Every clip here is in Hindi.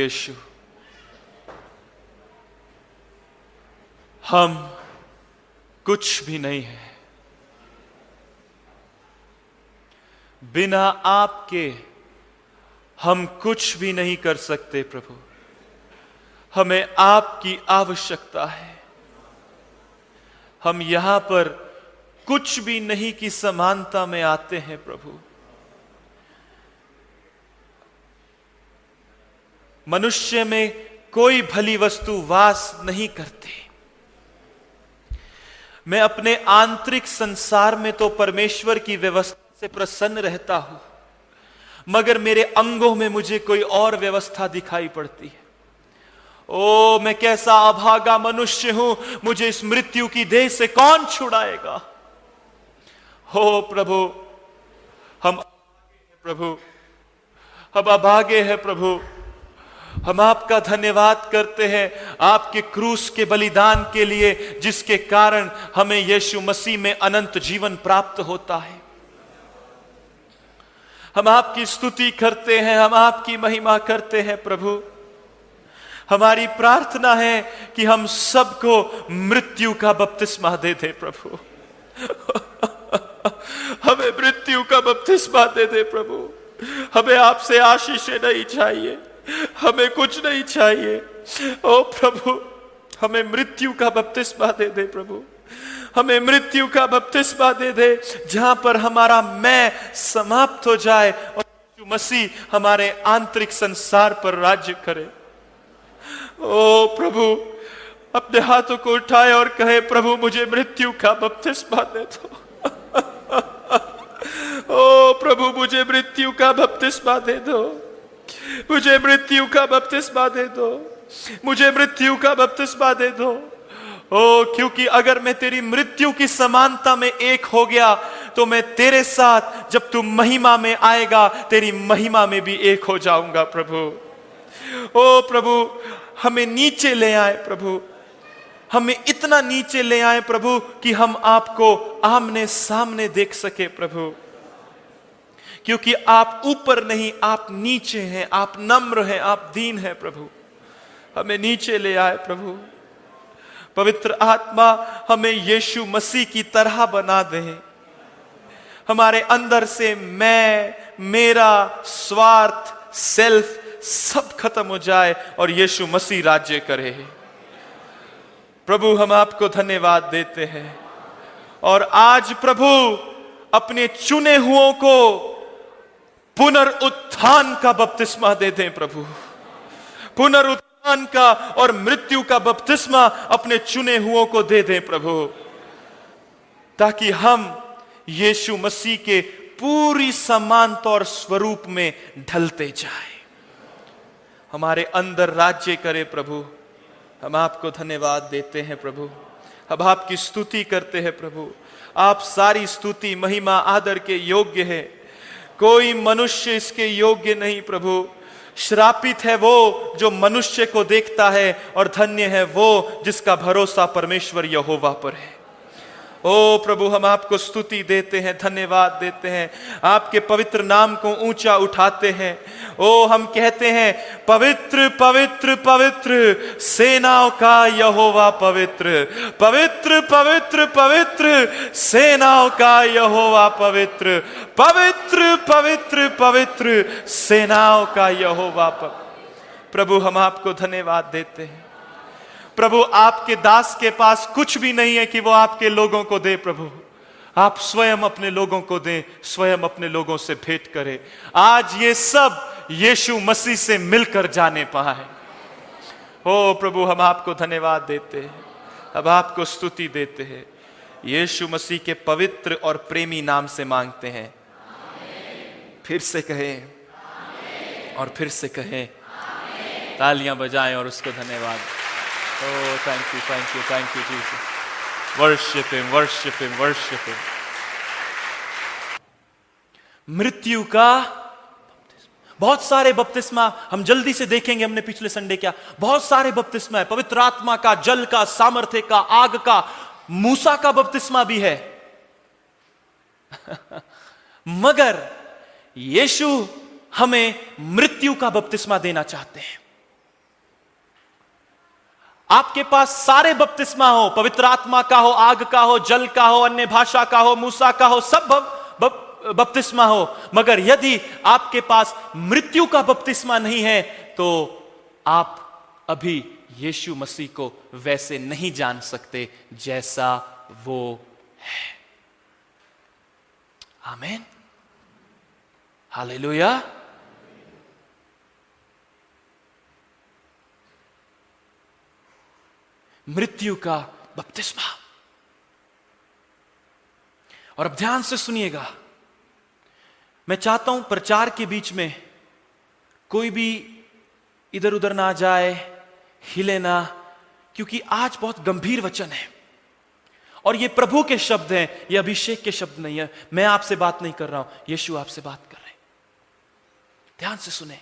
यीशु, हम कुछ भी नहीं है। बिना आपके हम कुछ भी नहीं कर सकते प्रभु। हमें आपकी आवश्यकता है। हम यहां पर कुछ भी नहीं की समानता में आते हैं प्रभु। मनुष्य में कोई भली वस्तु वास नहीं करती। मैं अपने आंतरिक संसार में तो परमेश्वर की व्यवस्था से प्रसन्न रहता हूं, मगर मेरे अंगों में मुझे कोई और व्यवस्था दिखाई पड़ती है। ओ, मैं कैसा अभागा मनुष्य हूं, मुझे इस मृत्यु की देह से कौन छुड़ाएगा। हो प्रभु, हम अभागे हैं प्रभु। हम आपका धन्यवाद करते हैं आपके क्रूस के बलिदान के लिए, जिसके कारण हमें यीशु मसीह में अनंत जीवन प्राप्त होता है। हम आपकी स्तुति करते हैं, हम आपकी महिमा करते हैं प्रभु। हमारी प्रार्थना है कि हम सबको मृत्यु का बपतिस्मा दे दे प्रभु। हमें मृत्यु का बपतिस्मा दे दे प्रभु। हमें आपसे आशीषें नहीं चाहिए, हमें कुछ नहीं चाहिए। ओ प्रभु, हमें मृत्यु का बपतिस्मा दे दे प्रभु। हमें मृत्यु का बपतिस्मा दे दे, जहां पर हमारा मैं समाप्त हो जाए और यीशु मसीह हमारे आंतरिक संसार पर राज्य करे। ओ प्रभु, अपने हाथों को उठाए और कहे, प्रभु मुझे मृत्यु का बपतिस्मा दे दो। ओ प्रभु, मुझे मृत्यु का बपतिस्मा दे दो। मुझे मृत्यु का बपतिस्मा दे दो। मुझे मृत्यु का बपतिस्मा दे दो। ओ, क्योंकि अगर मैं तेरी मृत्यु की समानता में एक हो गया, तो मैं तेरे साथ जब तू महिमा में आएगा, तेरी महिमा में भी एक हो जाऊंगा प्रभु। ओ प्रभु, हमें नीचे ले आए प्रभु। हमें इतना नीचे ले आए प्रभु कि हम आपको आमने सामने देख सके प्रभु। क्योंकि आप ऊपर नहीं, आप नीचे हैं, आप नम्र हैं, आप दीन हैं प्रभु। हमें नीचे ले आए प्रभु। पवित्र आत्मा हमें यीशु मसीह की तरह बना दे। हमारे अंदर से मैं, मेरा, स्वार्थ, सेल्फ सब खत्म हो जाए और यीशु मसीह राज्य करे। प्रभु, हम आपको धन्यवाद देते हैं। और आज प्रभु, अपने चुने हुओं को पुनरुत्थान का बपतिस्मा दे दें प्रभु। पुनरुत्थान का और मृत्यु का बपतिस्मा अपने चुने हुओं को दे दें प्रभु, ताकि हम यीशु मसीह के पूरी समानता और स्वरूप में ढलते जाएं। हमारे अंदर राज्य करे प्रभु। हम आपको धन्यवाद देते हैं प्रभु। अब आपकी स्तुति करते हैं प्रभु। आप सारी स्तुति, महिमा, आदर के योग्य है। कोई मनुष्य इसके योग्य नहीं प्रभु। श्रापित है वो जो मनुष्य को देखता है, और धन्य है वो जिसका भरोसा परमेश्वर यहोवा पर है। ओ प्रभु, हम आपको स्तुति देते हैं, धन्यवाद देते हैं, आपके पवित्र नाम को ऊंचा उठाते हैं। ओ, हम कहते हैं, पवित्र पवित्र पवित्र सेनाओं का यहोवा पवित्र, पवित्र पवित्र पवित्र सेनाओं का यहोवा पवित्र, पवित्र पवित्र पवित्र सेनाओं का यहोवा पवित्र। प्रभु, हम आपको धन्यवाद देते हैं। प्रभु, आपके दास के पास कुछ भी नहीं है कि वो आपके लोगों को दे प्रभु। आप स्वयं अपने लोगों को दें, स्वयं अपने लोगों से भेंट करें। आज ये सब यीशु मसीह से मिलकर जाने पाए। ओ प्रभु, हम आपको धन्यवाद देते हैं, अब आपको स्तुति देते हैं। यीशु मसीह के पवित्र और प्रेमी नाम से मांगते हैं। फिर से कहें और फिर से कहें, तालियां बजाएं और उसको धन्यवाद। Oh, thank you, thank you, thank you, Jesus. Worship Him, worship Him, worship Him. मृत्यु का बहुत सारे बपतिस्मा हम जल्दी से देखेंगे। हमने पिछले संडे क्या, बहुत सारे बपतिस्मा है। पवित्र आत्मा का, जल का, सामर्थ्य का, आग का, मूसा का बपतिस्मा भी है। मगर यीशु हमें मृत्यु का बपतिस्मा देना चाहते हैं। आपके पास सारे बपतिस्मा हो, पवित्र आत्मा का हो, आग का हो, जल का हो, अन्य भाषा का हो, मूसा का हो, सब बपतिस्मा हो, मगर यदि आपके पास मृत्यु का बपतिस्मा नहीं है तो आप अभी यीशु मसीह को वैसे नहीं जान सकते जैसा वो है। आमीन, हालेलुया। मृत्यु का बपतिस्मा। और अब ध्यान से सुनिएगा, मैं चाहता हूं प्रचार के बीच में कोई भी इधर उधर ना जाए, हिले ना, क्योंकि आज बहुत गंभीर वचन है और ये प्रभु के शब्द हैं, ये अभिषेक के शब्द नहीं है। मैं आपसे बात नहीं कर रहा हूं, यीशु आपसे बात कर रहे हैं। ध्यान से सुने।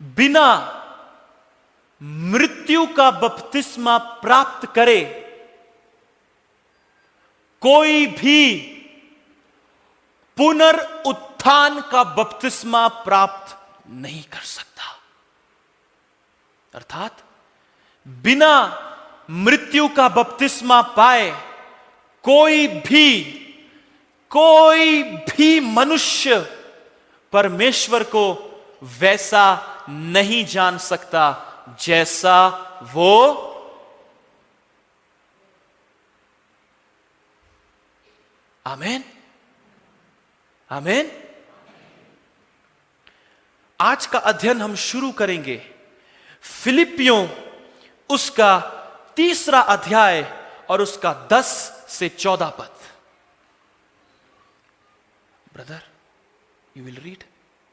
बिना मृत्यु का बपतिस्मा प्राप्त करे कोई भी पुनरुत्थान का बपतिस्मा प्राप्त नहीं कर सकता। अर्थात बिना मृत्यु का बपतिस्मा पाए कोई भी मनुष्य परमेश्वर को वैसा नहीं जान सकता जैसा वो आमीन, आमीन। आज का अध्ययन हम शुरू करेंगे फिलिपियों उसका 3 अध्याय और उसका 10 से 14 पद। Brother, you will read,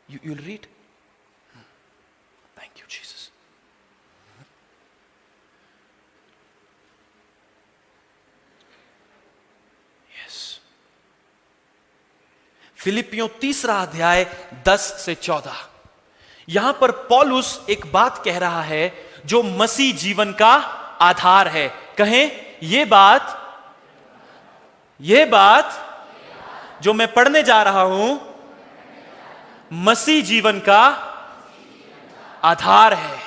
you will read. Thank you Jesus. Yes, फिलिपियों 3 अध्याय 10 से 14। यहां पर पौलुस एक बात कह रहा है जो मसीह जीवन का आधार है। कहें, ये बात जो मैं पढ़ने जा रहा हूं मसीह जीवन का आधार है।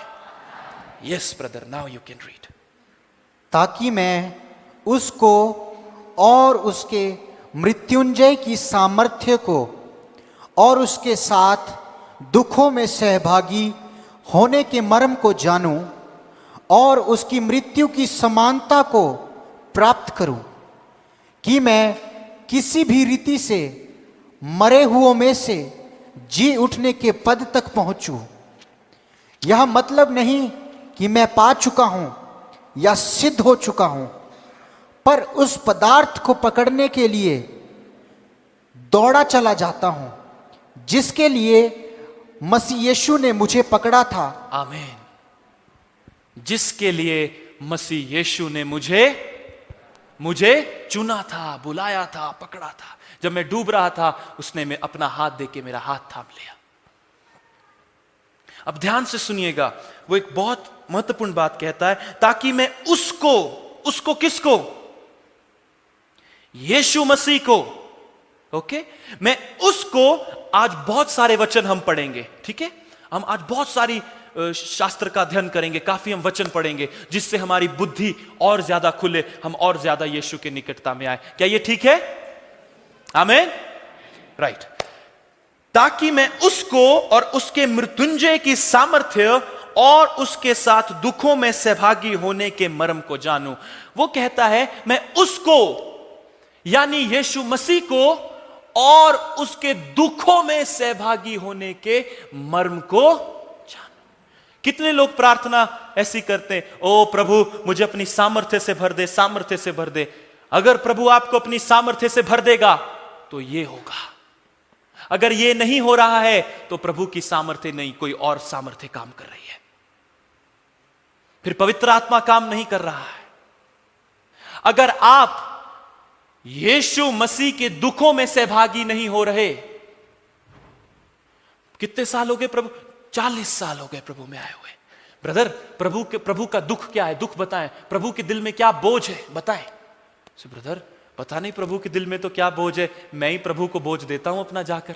Yes brother, now you can read. ताकि मैं उसको और उसके मृत्युंजय की सामर्थ्य को और उसके साथ दुखों में सहभागी होने के मर्म को जानूं और उसकी मृत्यु की समानता को प्राप्त करूं, कि मैं किसी भी रीति से मरे हुओं में से जी उठने के पद तक पहुंचूं। यह मतलब नहीं कि मैं पा चुका हूं या सिद्ध हो चुका हूं, पर उस पदार्थ को पकड़ने के लिए दौड़ा चला जाता हूं जिसके लिए मसीह यीशु ने मुझे पकड़ा था। आमीन। जिसके लिए मसीह यीशु ने मुझे चुना था, बुलाया था, पकड़ा था। जब मैं डूब रहा था उसने मैं अपना हाथ देके मेरा हाथ थाम लिया। अब ध्यान से सुनिएगा, वो एक बहुत महत्वपूर्ण बात कहता है, ताकि मैं उसको किसको? यीशु मसीह को। ओके, मैं उसको, आज बहुत सारे वचन हम पढ़ेंगे, ठीक है? हम आज बहुत सारी शास्त्र का अध्ययन करेंगे, काफी हम वचन पढ़ेंगे जिससे हमारी बुद्धि और ज्यादा खुले, हम और ज्यादा यीशु के निकटता में आए। क्या ये ठीक है? आमीन, राइट। ताकि मैं उसको और उसके मृत्युंजय की सामर्थ्य और उसके साथ दुखों में सहभागी होने के मर्म को जानूं। वो कहता है मैं उसको यानी यीशु मसीह को और उसके दुखों में सहभागी होने के मर्म को जानूं। कितने लोग प्रार्थना ऐसी करते हैं, ओ प्रभु मुझे अपनी सामर्थ्य से भर दे, सामर्थ्य से भर दे। अगर प्रभु आपको अपनी सामर्थ्य से भर देगा तो ये होगा। अगर ये नहीं हो रहा है तो प्रभु की सामर्थ्य नहीं, कोई और सामर्थ्य काम कर रही है, फिर पवित्र आत्मा काम नहीं कर रहा है। अगर आप यीशु मसीह के दुखों में सहभागी नहीं हो रहे, कितने साल हो गए प्रभु? 40 साल हो गए प्रभु में आए हुए। ब्रदर, प्रभु का दुख क्या है? दुख बताएं। प्रभु के दिल में क्या बोझ है बताएं। ब्रदर पता नहीं प्रभु के दिल में तो क्या बोझ है, मैं ही प्रभु को बोझ देता हूं अपना जाकर।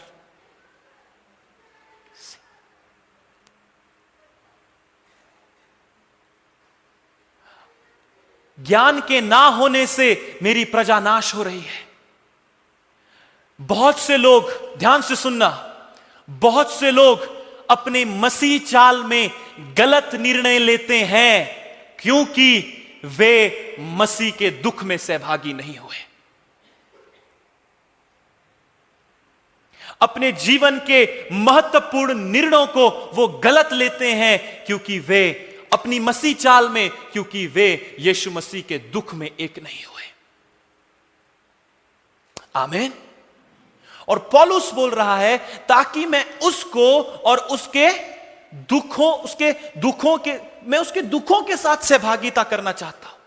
ज्ञान के ना होने से मेरी प्रजा नाश हो रही है। बहुत से लोग, ध्यान से सुनना, बहुत से लोग अपने मसीह चाल में गलत निर्णय लेते हैं क्योंकि वे मसीह के दुख में सहभागी नहीं हुए। अपने जीवन के महत्वपूर्ण निर्णयों को वो गलत लेते हैं क्योंकि वे अपनी मसीह चाल में, क्योंकि वे यीशु मसीह के दुख में एक नहीं हुए। आमीन। और पौलुस बोल रहा है ताकि मैं उसको और उसके दुखों के साथ सहभागिता करना चाहता हूं।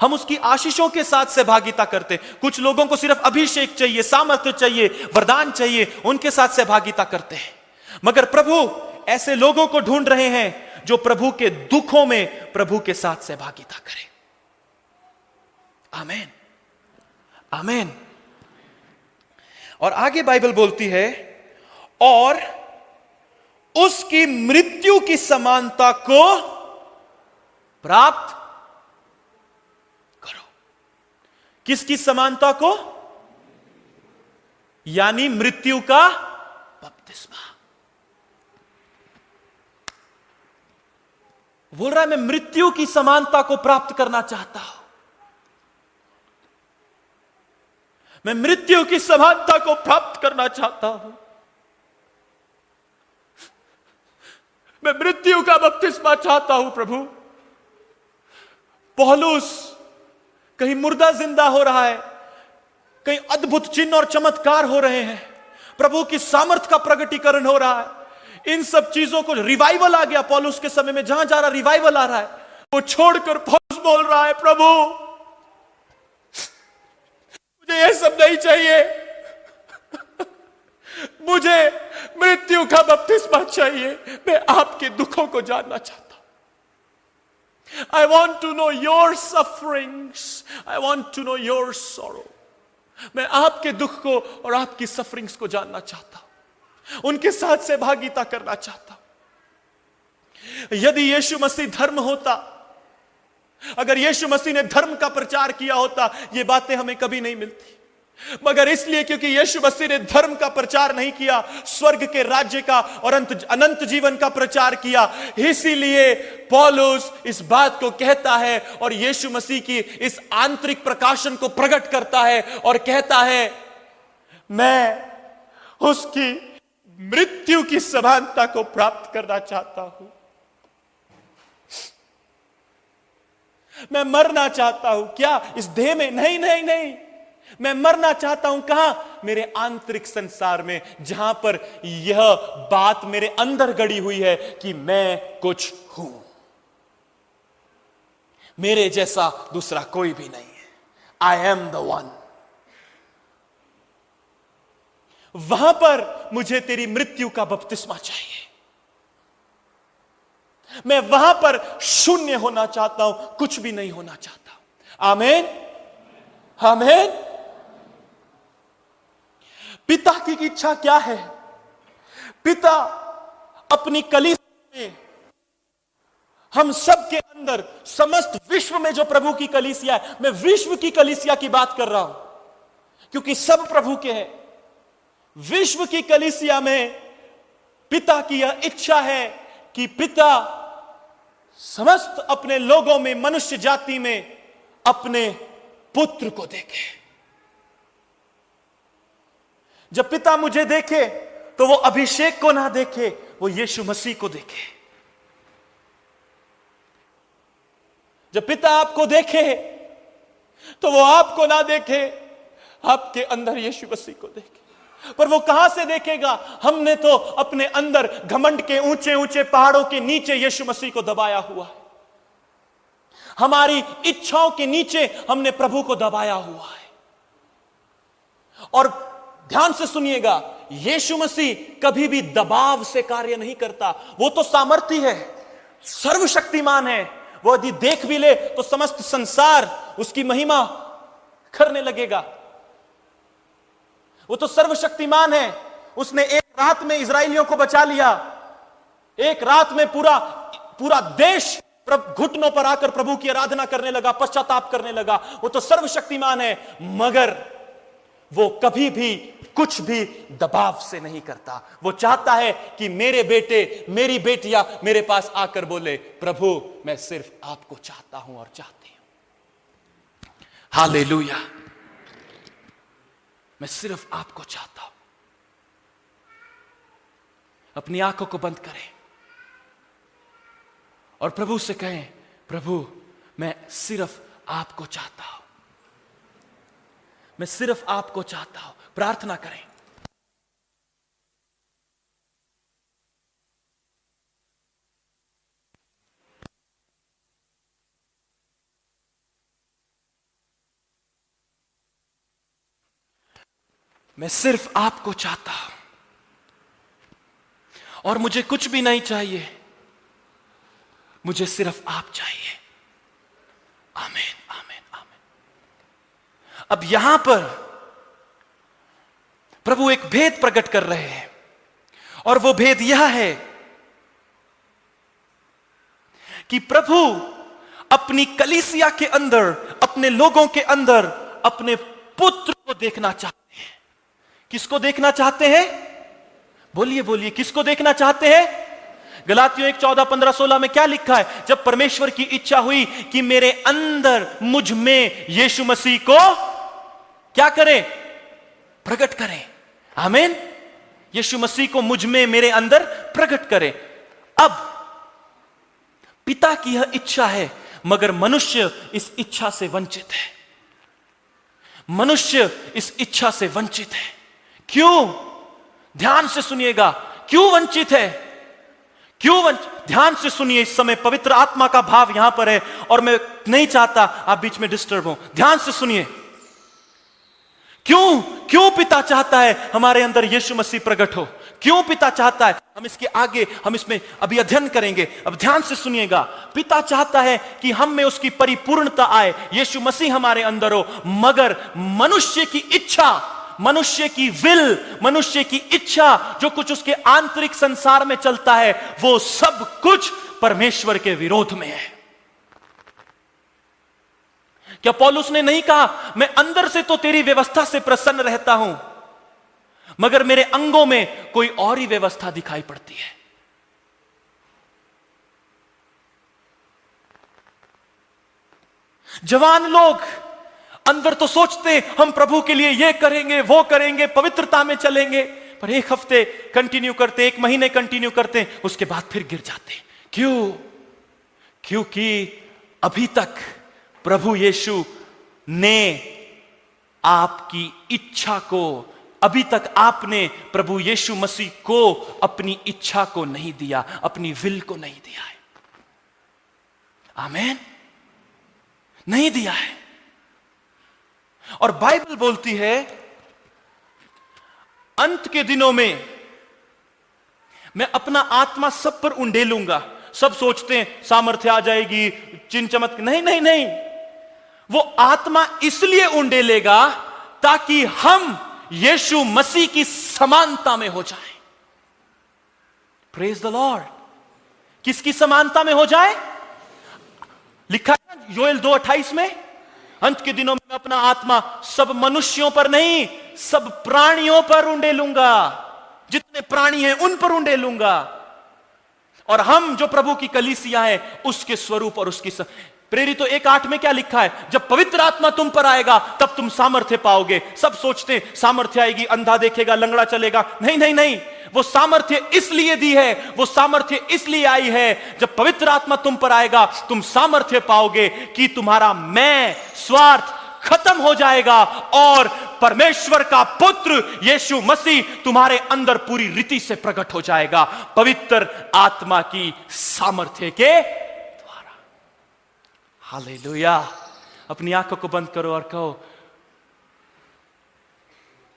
हम उसकी आशीषों के साथ सहभागिता करते। कुछ लोगों को सिर्फ अभिषेक चाहिए, सामर्थ्य चाहिए, वरदान चाहिए, उनके साथ सहभागिता करते हैं। मगर प्रभु ऐसे लोगों को ढूंढ रहे हैं जो प्रभु के दुखों में प्रभु के साथ सहभागिता करें। आमीन, आमीन। और आगे बाइबल बोलती है, और उसकी मृत्यु की समानता को प्राप्त करो। किसकी समानता को? यानी मृत्यु का बपतिस्मा। बोल रहा है मैं मृत्यु की समानता को प्राप्त करना चाहता हूं। मैं मृत्यु की समानता को प्राप्त करना चाहता हूं। मैं मृत्यु का बपतिस्मा चाहता हूं प्रभु। पौलुस कहीं मुर्दा जिंदा हो रहा है, कहीं अद्भुत चिन्ह और चमत्कार हो रहे हैं, प्रभु की सामर्थ का प्रगटीकरण हो रहा है। इन सब चीजों को रिवाइवल आ गया पौलुस के समय में, जहां जा रहा रिवाइवल आ रहा है। वो छोड़कर पौलुस बोल रहा है प्रभु मुझे यह सब नहीं चाहिए, मुझे मृत्यु का बपतिस्मा चाहिए। मैं आपके दुखों को जानना चाहता हूं। I want to know your sufferings. I want to know your sorrow. मैं आपके दुख को और आपकी सफरिंग्स को जानना चाहता हूं, उनके साथ सहभागिता करना चाहता हूं। यदि यीशु मसीह धर्म होता, अगर यीशु मसीह ने धर्म का प्रचार किया होता, ये बातें हमें कभी नहीं मिलती। मगर इसलिए क्योंकि यीशु मसीह ने धर्म का प्रचार नहीं किया, स्वर्ग के राज्य का और अनंत जीवन का प्रचार किया, इसीलिए पौलुस इस बात को कहता है और यीशु मसीह की इस आंतरिक प्रकाशन को प्रकट करता है और कहता है मैं उसकी मृत्यु की समानता को प्राप्त करना चाहता हूं। मैं मरना चाहता हूं। क्या इस देह में? नहीं नहीं नहीं, मैं मरना चाहता हूं। कहां? मेरे आंतरिक संसार में, जहां पर यह बात मेरे अंदर गड़ी हुई है कि मैं कुछ हूं, मेरे जैसा दूसरा कोई भी नहीं है। I am the one. वहां पर मुझे तेरी मृत्यु का बपतिस्मा चाहिए। मैं वहां पर शून्य होना चाहता हूं, कुछ भी नहीं होना चाहता हूं। आमीन, आमीन। पिता की इच्छा क्या है? पिता अपनी कलीसिया में, हम सब के अंदर, समस्त विश्व में जो प्रभु की कलीसिया है, मैं विश्व की कलीसिया की बात कर रहा हूं क्योंकि सब प्रभु के हैं। विश्व की कलीसिया में पिता की यह इच्छा है कि पिता समस्त अपने लोगों में, मनुष्य जाति में अपने पुत्र को देखे। जब पिता मुझे देखे तो वो अभिषेक को ना देखे, वो यीशु मसीह को देखे। जब पिता आपको देखे तो वो आपको ना देखे, आपके अंदर यीशु मसीह को देखे। पर वो कहां से देखेगा? हमने तो अपने अंदर घमंड के ऊंचे ऊंचे पहाड़ों के नीचे यीशु मसीह को दबाया हुआ है। हमारी इच्छाओं के नीचे हमने प्रभु को दबाया हुआ है। और ध्यान से सुनिएगा, यीशु मसीह कभी भी दबाव से कार्य नहीं करता। वो तो सामर्थी है, सर्वशक्तिमान है। वो यदि देख भी ले तो समस्त संसार उसकी महिमा करने लगेगा। वो तो सर्वशक्तिमान है। उसने एक रात में इजराइलियों को बचा लिया। एक रात में पूरा देश घुटनों पर आकर प्रभु की आराधना करने लगा, पश्चाताप करने लगा। वो तो सर्वशक्तिमान है, मगर वो कभी भी कुछ भी दबाव से नहीं करता। वो चाहता है कि मेरे बेटे, मेरी बेटियां मेरे पास आकर बोले, प्रभु मैं सिर्फ आपको चाहता हूं और चाहती हूं। हालेलुया, मैं सिर्फ आपको चाहता हूं। अपनी आंखों को बंद करें और प्रभु से कहें, प्रभु मैं सिर्फ आपको चाहता हूं, मैं सिर्फ आपको चाहता हूं। प्रार्थना करें। मैं सिर्फ आपको चाहता हूं और मुझे कुछ भी नहीं चाहिए, मुझे सिर्फ आप चाहिए। आमीन, आमीन, आमीन। अब यहां पर प्रभु एक भेद प्रकट कर रहे हैं और वो भेद यह है कि प्रभु अपनी कलीसिया के अंदर, अपने लोगों के अंदर अपने पुत्र को देखना चाहते हैं। किसको देखना चाहते हैं? बोलिए बोलिए, किसको देखना चाहते हैं? गलातियों 1:14-15-16 में क्या लिखा है? जब परमेश्वर की इच्छा हुई कि मेरे अंदर, मुझ में यीशु मसीह को क्या करें? प्रकट करें। आमीन। यीशु मसीह को मुझ में, मेरे अंदर प्रकट करें। अब पिता की यह इच्छा है, मगर मनुष्य इस इच्छा से वंचित है। मनुष्य इस इच्छा से वंचित है। क्यों? ध्यान से सुनिएगा, क्यों वंचित है? क्यों वंचित? ध्यान से सुनिए। इस समय पवित्र आत्मा का भाव यहां पर है और मैं नहीं चाहता आप बीच में डिस्टर्ब हो। ध्यान से सुनिए। क्यों पिता चाहता है हमारे अंदर यीशु मसीह प्रकट हो? क्यों पिता चाहता है? हम इसके आगे, हम इसमें अभी अध्ययन करेंगे। अब ध्यान से सुनिएगा। पिता चाहता है कि हम में उसकी परिपूर्णता आए, यीशु मसीह हमारे अंदर हो, मगर मनुष्य की इच्छा, मनुष्य की विल, मनुष्य की इच्छा, जो कुछ उसके आंतरिक संसार में चलता है, वो सब कुछ परमेश्वर के विरोध में है। क्या पौलुस ने नहीं कहा, मैं अंदर से तो तेरी व्यवस्था से प्रसन्न रहता हूं, मगर मेरे अंगों में कोई और ही व्यवस्था दिखाई पड़ती है? जवान लोग अंदर तो सोचते हम प्रभु के लिए ये करेंगे, वो करेंगे, पवित्रता में चलेंगे, पर एक हफ्ते कंटिन्यू करते, एक महीने कंटिन्यू करते, उसके बाद फिर गिर जाते। क्यों? क्योंकि अभी तक प्रभु यीशु ने आपकी इच्छा को, अभी तक आपने प्रभु यीशु मसीह को अपनी इच्छा को नहीं दिया, अपनी विल को नहीं दिया है। आमीन, नहीं दिया है। और बाइबल बोलती है अंत के दिनों में मैं अपना आत्मा सब पर उंडेलूंगा। सब सोचते हैं सामर्थ्य आ जाएगी, चिन्ह चमत्कार, नहीं नहीं नहीं। वो आत्मा इसलिए उंडेलेगा ताकि हम यीशु मसीह की समानता में हो जाएं। Praise the Lord. किसकी समानता में हो जाए? लिखा है ना योएल 2:28 में, अंत के दिनों में मैं अपना आत्मा सब मनुष्यों पर नहीं, सब प्राणियों पर उंडेलूंगा। जितने प्राणी हैं उन पर उंडेलूंगा। और हम जो प्रभु की कलीसिया है, उसके स्वरूप और उसकी प्रेरितों 1:8 में क्या लिखा है? जब पवित्र आत्मा तुम पर आएगा तब तुम सामर्थ्य पाओगे। सब सोचते हैं सामर्थ्य आएगी, अंधा देखेगा, लंगड़ा चलेगा। नहीं नहीं नहीं, वो सामर्थ्य इसलिए दी है, वो सामर्थ्य इसलिए आई है, जब पवित्र आत्मा तुम पर आएगा तुम सामर्थ्य पाओगे कि तुम्हारा मैं, स्वार्थ खत्म हो जाएगा और परमेश्वर का पुत्र यीशु मसीह तुम्हारे अंदर पूरी रीति से प्रकट हो जाएगा, पवित्र आत्मा की सामर्थ्य के द्वारा। हालेलुया। अपनी आंखों को बंद करो और कहो,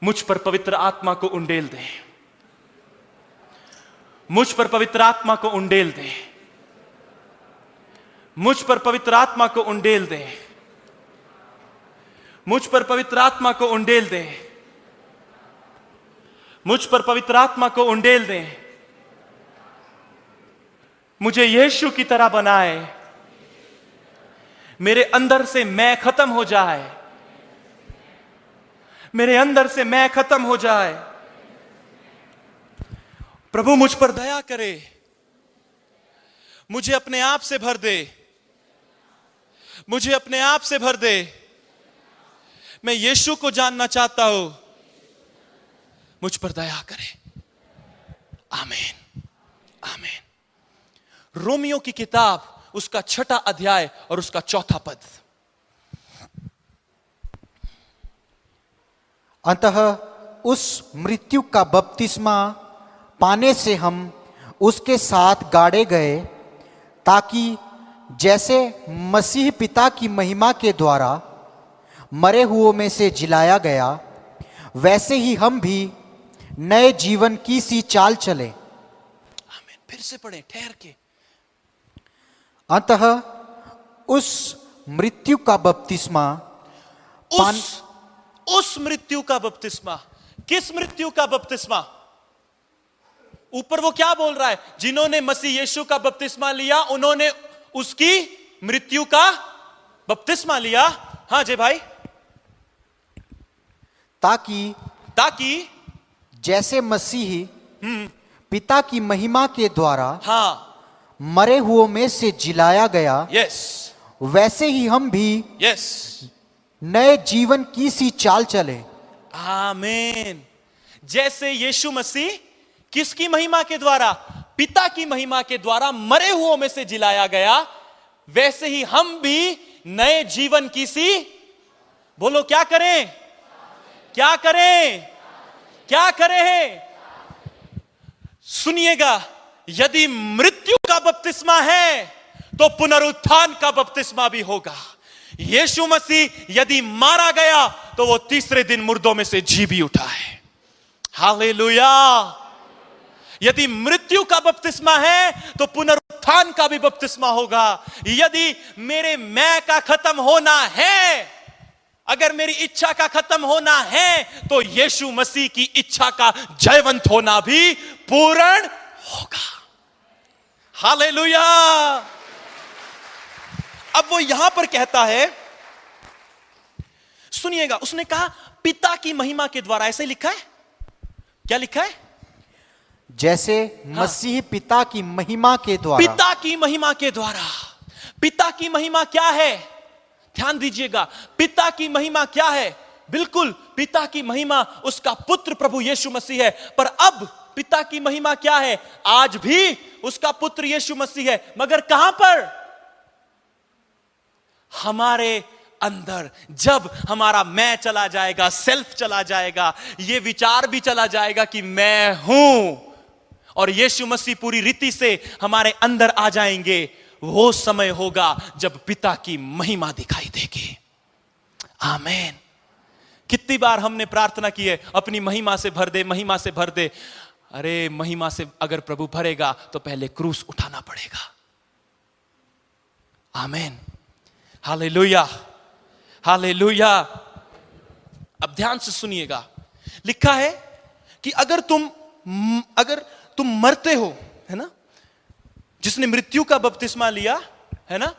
मुझ पर पवित्र आत्मा को उंडेल दे, मुझ पर पवित्र आत्मा को उंडेल दे, मुझ पर पवित्र आत्मा को उंडेल दे, मुझ पर पवित्र आत्मा को उंडेल दे, मुझ पर पवित्र आत्मा को उंडेल दे। मुझे यीशु की तरह बनाए, मेरे अंदर से मैं खत्म हो जाए, मेरे अंदर से मैं खत्म हो जाए। प्रभु मुझ पर दया करे, मुझे अपने आप से भर दे, मुझे अपने आप से भर दे। मैं यीशु को जानना चाहता हूं, मुझ पर दया करे। आमीन, आमीन। रोमियो की किताब उसका 6वां अध्याय और उसका 4वां पद। अतः उस मृत्यु का बपतिस्मा पाने से हम उसके साथ गाड़े गए, ताकि जैसे मसीह पिता की महिमा के द्वारा मरे हुओं में से जिलाया गया, वैसे ही हम भी नए जीवन की सी चाल चले। आमीन। फिर से पढ़े ठहर के। अतः उस मृत्यु का बपतिस्मा उस मृत्यु का बपतिस्मा। किस मृत्यु का बपतिस्मा? ऊपर वो क्या बोल रहा है? जिन्होंने मसीह यीशु का बपतिस्मा लिया उन्होंने उसकी मृत्यु का बपतिस्मा लिया। हां जय भाई। ताकि जैसे मसीह पिता की महिमा के द्वारा मरे हुओं में से जिलाया गया, यस, वैसे ही हम भी यस, नए जीवन की सी चाल चले। आमीन। जैसे यीशु मसीह किसकी महिमा के द्वारा? पिता की महिमा के द्वारा मरे हुओं में से जिलाया गया, वैसे ही हम भी नए जीवन की सी, बोलो क्या करें? क्या करें? क्या करें? सुनिएगा, यदि मृत्यु का बपतिस्मा है तो पुनरुत्थान का बपतिस्मा भी होगा। यीशु मसीह यदि मारा गया तो वो तीसरे दिन मुर्दों में से जी भी उठा है। हालेलुया। यदि मृत्यु का बपतिस्मा है तो पुनरुत्थान का भी बपतिस्मा होगा। यदि मेरे मैं का खत्म होना है, अगर मेरी इच्छा का खत्म होना है, तो यीशु मसीह की इच्छा का जयवंत होना भी पूर्ण होगा। हालेलुया। अब वो यहां पर कहता है, सुनिएगा, उसने कहा पिता की महिमा के द्वारा। ऐसे लिखा है, क्या लिखा है? जैसे मसीह पिता की महिमा के द्वारा। पिता की महिमा के द्वारा। पिता की महिमा क्या है? ध्यान दीजिएगा, पिता की महिमा क्या है? बिल्कुल, पिता की महिमा उसका पुत्र प्रभु यीशु मसीह है। पर अब पिता की महिमा क्या है? आज भी उसका पुत्र यीशु मसीह है, मगर कहां पर? हमारे अंदर। जब हमारा मैं चला जाएगा, सेल्फ चला जाएगा, ये विचार भी चला जाएगा कि मैं हूं, और यीशु मसीह पूरी रीति से हमारे अंदर आ जाएंगे, वो समय होगा जब पिता की महिमा दिखाई देगी। आमीन। कितनी बार हमने प्रार्थना की है, अपनी महिमा से भर दे, महिमा से भर दे। अरे महिमा से अगर प्रभु भरेगा तो पहले क्रूस उठाना पड़ेगा। आमीन। Hallelujah, hallelujah. अब ध्यान से सुनिएगा, लिखा है कि अगर तुम मरते हो, है ना, जिसने मृत्यु का बपतिस्मा लिया, है ना,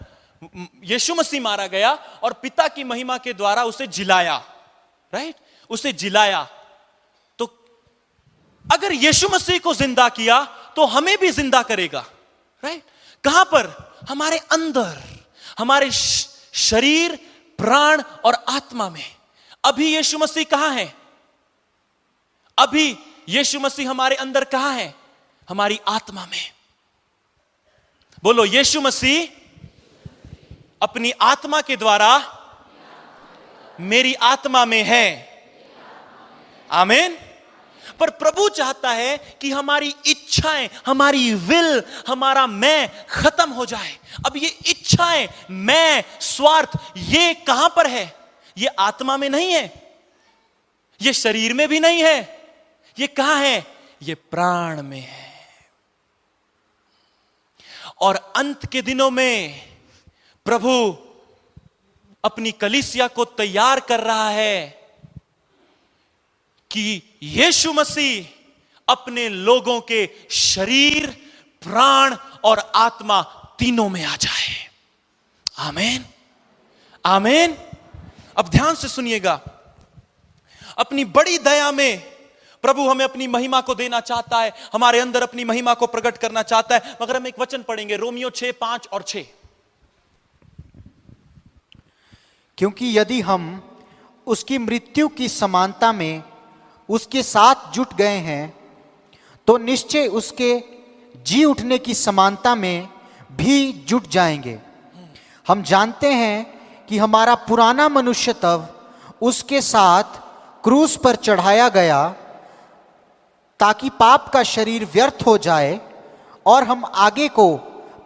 यीशु मसीह मारा गया और पिता की महिमा के द्वारा उसे जिलाया, राइट, उसे जिलाया, तो अगर यीशु मसीह को जिंदा किया तो हमें भी जिंदा करेगा, राइट। कहां पर? हमारे अंदर, हमारे शरीर, प्राण और आत्मा में। अभी यीशु मसीह कहां है? अभी यीशु मसीह हमारे अंदर कहां है? हमारी आत्मा में। बोलो, यीशु मसीह अपनी आत्मा के द्वारा मेरी आत्मा में है। आमीन। पर प्रभु चाहता है कि हमारी इच्छाएं, हमारी विल, हमारा मैं खत्म हो जाए। अब ये इच्छाएं, मैं, स्वार्थ, ये कहां पर है? ये आत्मा में नहीं है, ये शरीर में भी नहीं है, ये कहां है? ये प्राण में है। और अंत के दिनों में प्रभु अपनी कलीसिया को तैयार कर रहा है कि यीशु मसीह अपने लोगों के शरीर, प्राण और आत्मा तीनों में आ जाए। आमीन। आमीन। अब ध्यान से सुनिएगा, अपनी बड़ी दया में प्रभु हमें अपनी महिमा को देना चाहता है, हमारे अंदर अपनी महिमा को प्रकट करना चाहता है। मगर हम एक वचन पढ़ेंगे, रोमियो 6:5 और 6। क्योंकि यदि हम उसकी मृत्यु की समानता में उसके साथ जुट गए हैं, तो निश्चय उसके जी उठने की समानता में भी जुट जाएंगे। हम जानते हैं कि हमारा पुराना मनुष्य तब उसके साथ क्रूस पर चढ़ाया गया, ताकि पाप का शरीर व्यर्थ हो जाए और हम आगे को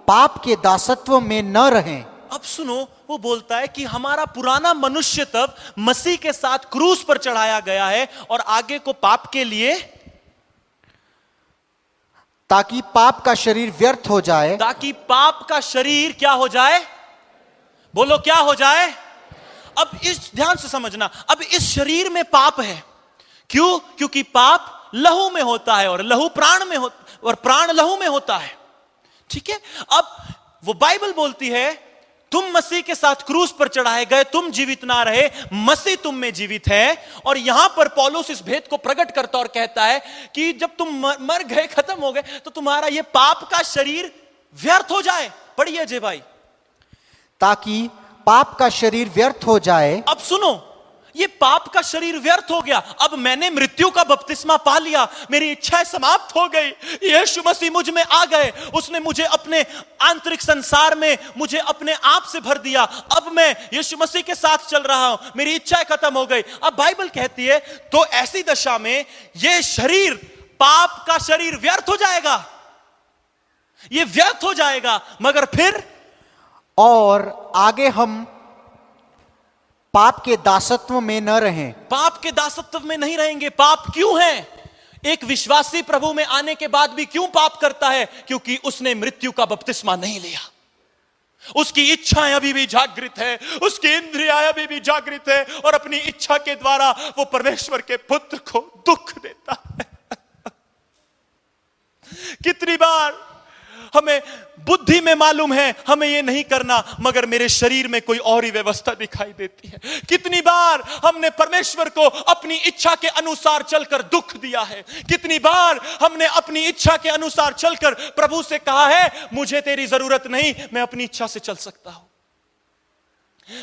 पाप के दासत्व में न रहें। अब सुनो, वो बोलता है कि हमारा पुराना मनुष्य तब मसीह के साथ क्रूस पर चढ़ाया गया है और आगे को पाप के लिए, ताकि पाप का शरीर व्यर्थ हो जाए। ताकि पाप का शरीर क्या हो जाए? बोलो क्या हो जाए? अब इस ध्यान से समझना, अब इस शरीर में पाप है। क्यों? क्योंकि पाप लहू में होता है और लहू प्राण में होता और प्राण लहू में होता है। ठीक है, अब वो बाइबल बोलती है तुम मसीह के साथ क्रूस पर चढ़ाए गए, तुम जीवित ना रहे, मसीह तुम में जीवित है। और यहां पर पौलुस इस भेद को प्रकट करता और कहता है कि जब तुम मर गए, खत्म हो गए, तो तुम्हारा यह पाप का शरीर व्यर्थ हो जाए। पढ़िए अजय भाई। ताकि पाप का शरीर व्यर्थ हो जाए। अब सुनो, ये पाप का शरीर व्यर्थ हो गया, अब मैंने मृत्यु का बपतिस्मा पा लिया, मेरी इच्छाएं समाप्त हो गई, यीशु मसीह मुझ में आ गए, उसने मुझे अपने आंतरिक संसार में मुझे अपने आप से भर दिया, अब मैं यीशु मसीह के साथ चल रहा हूं, मेरी इच्छाएं खत्म हो गई। अब बाइबल कहती है तो ऐसी दशा में यह शरीर, पाप का शरीर व्यर्थ हो जाएगा, यह व्यर्थ हो जाएगा। मगर फिर और आगे हम पाप के दासत्व में न रहें। पाप के दासत्व में नहीं रहेंगे। पाप क्यों है? एक विश्वासी प्रभु में आने के बाद भी क्यों पाप करता है? क्योंकि उसने मृत्यु का बपतिस्मा नहीं लिया। उसकी इच्छाएं अभी भी जागृत है, उसकी इंद्रियां अभी भी जागृत है और अपनी इच्छा के द्वारा वो परमेश्वर के पुत्र को दुख देता है। कितनी बार हमें बुद्धि में मालूम है हमें ये नहीं करना, मगर मेरे शरीर में कोई और ही व्यवस्था दिखाई देती है। कितनी बार हमने परमेश्वर को अपनी इच्छा के अनुसार चलकर दुख दिया है। कितनी बार हमने अपनी इच्छा के अनुसार चलकर प्रभु से कहा है मुझे तेरी जरूरत नहीं, मैं अपनी इच्छा से चल सकता हूं।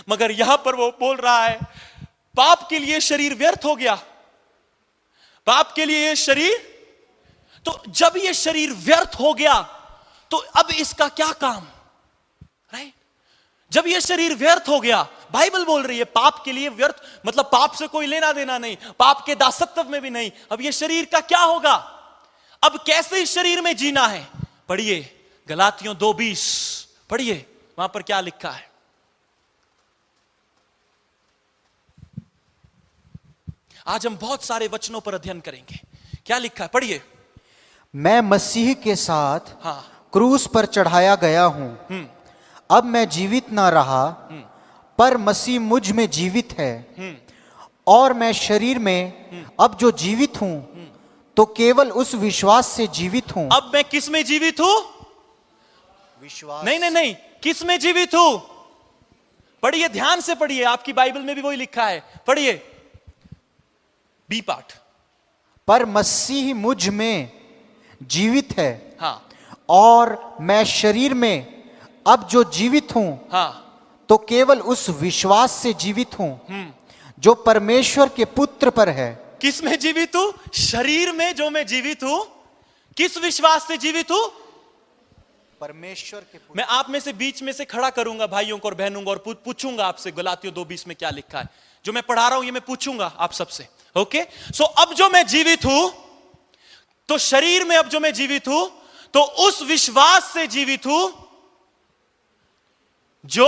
मगर यहां पर वो बोल रहा है पाप के लिए शरीर व्यर्थ हो गया, पाप के लिए ये शरीर, तो जब ये शरीर व्यर्थ हो गया तो अब इसका क्या काम? राइट? जब यह शरीर व्यर्थ हो गया, बाइबल बोल रही है पाप के लिए व्यर्थ, मतलब पाप से कोई लेना देना नहीं, पाप के दासत्व में भी नहीं। अब यह शरीर का क्या होगा? अब कैसे इस शरीर में जीना है? पढ़िए गलातियों 2:20, पढ़िए वहां पर क्या लिखा है। आज हम बहुत सारे वचनों पर अध्ययन करेंगे। क्या लिखा है? पढ़िए। मैं मसीह के साथ हाँ, क्रूस पर चढ़ाया गया हूं। अब मैं जीवित ना रहा, पर मसीह मुझ में जीवित है। और मैं शरीर में अब जो जीवित हूं, तो केवल उस विश्वास से जीवित हूं। अब मैं किस में जीवित हूं? विश्वास नहीं नहीं नहीं, किस में जीवित हूं? पढ़िए, ध्यान से पढ़िए, आपकी बाइबल में भी वही लिखा है। पढ़िए बी पार्ट। पर मसीह मुझ में जीवित है। हाँ, और मैं शरीर में अब जो जीवित हूं, हाँ, तो केवल उस विश्वास से जीवित हूं जो परमेश्वर के पुत्र पर है। किस में जीवित हूं? शरीर में जो मैं जीवित हूं। किस विश्वास से जीवित हूं? परमेश्वर के पुत्र। मैं आप में से बीच में से खड़ा करूंगा भाइयों को और बहनों को और पूछूंगा आपसे गलातियों 2:20 में क्या लिखा है। जो मैं पढ़ा रहा हूं ये मैं पूछूंगा आप सबसे। ओके, सो अब जो मैं जीवित हूं, तो शरीर में अब जो मैं जीवित हूं, तो उस विश्वास से जीवित हूं जो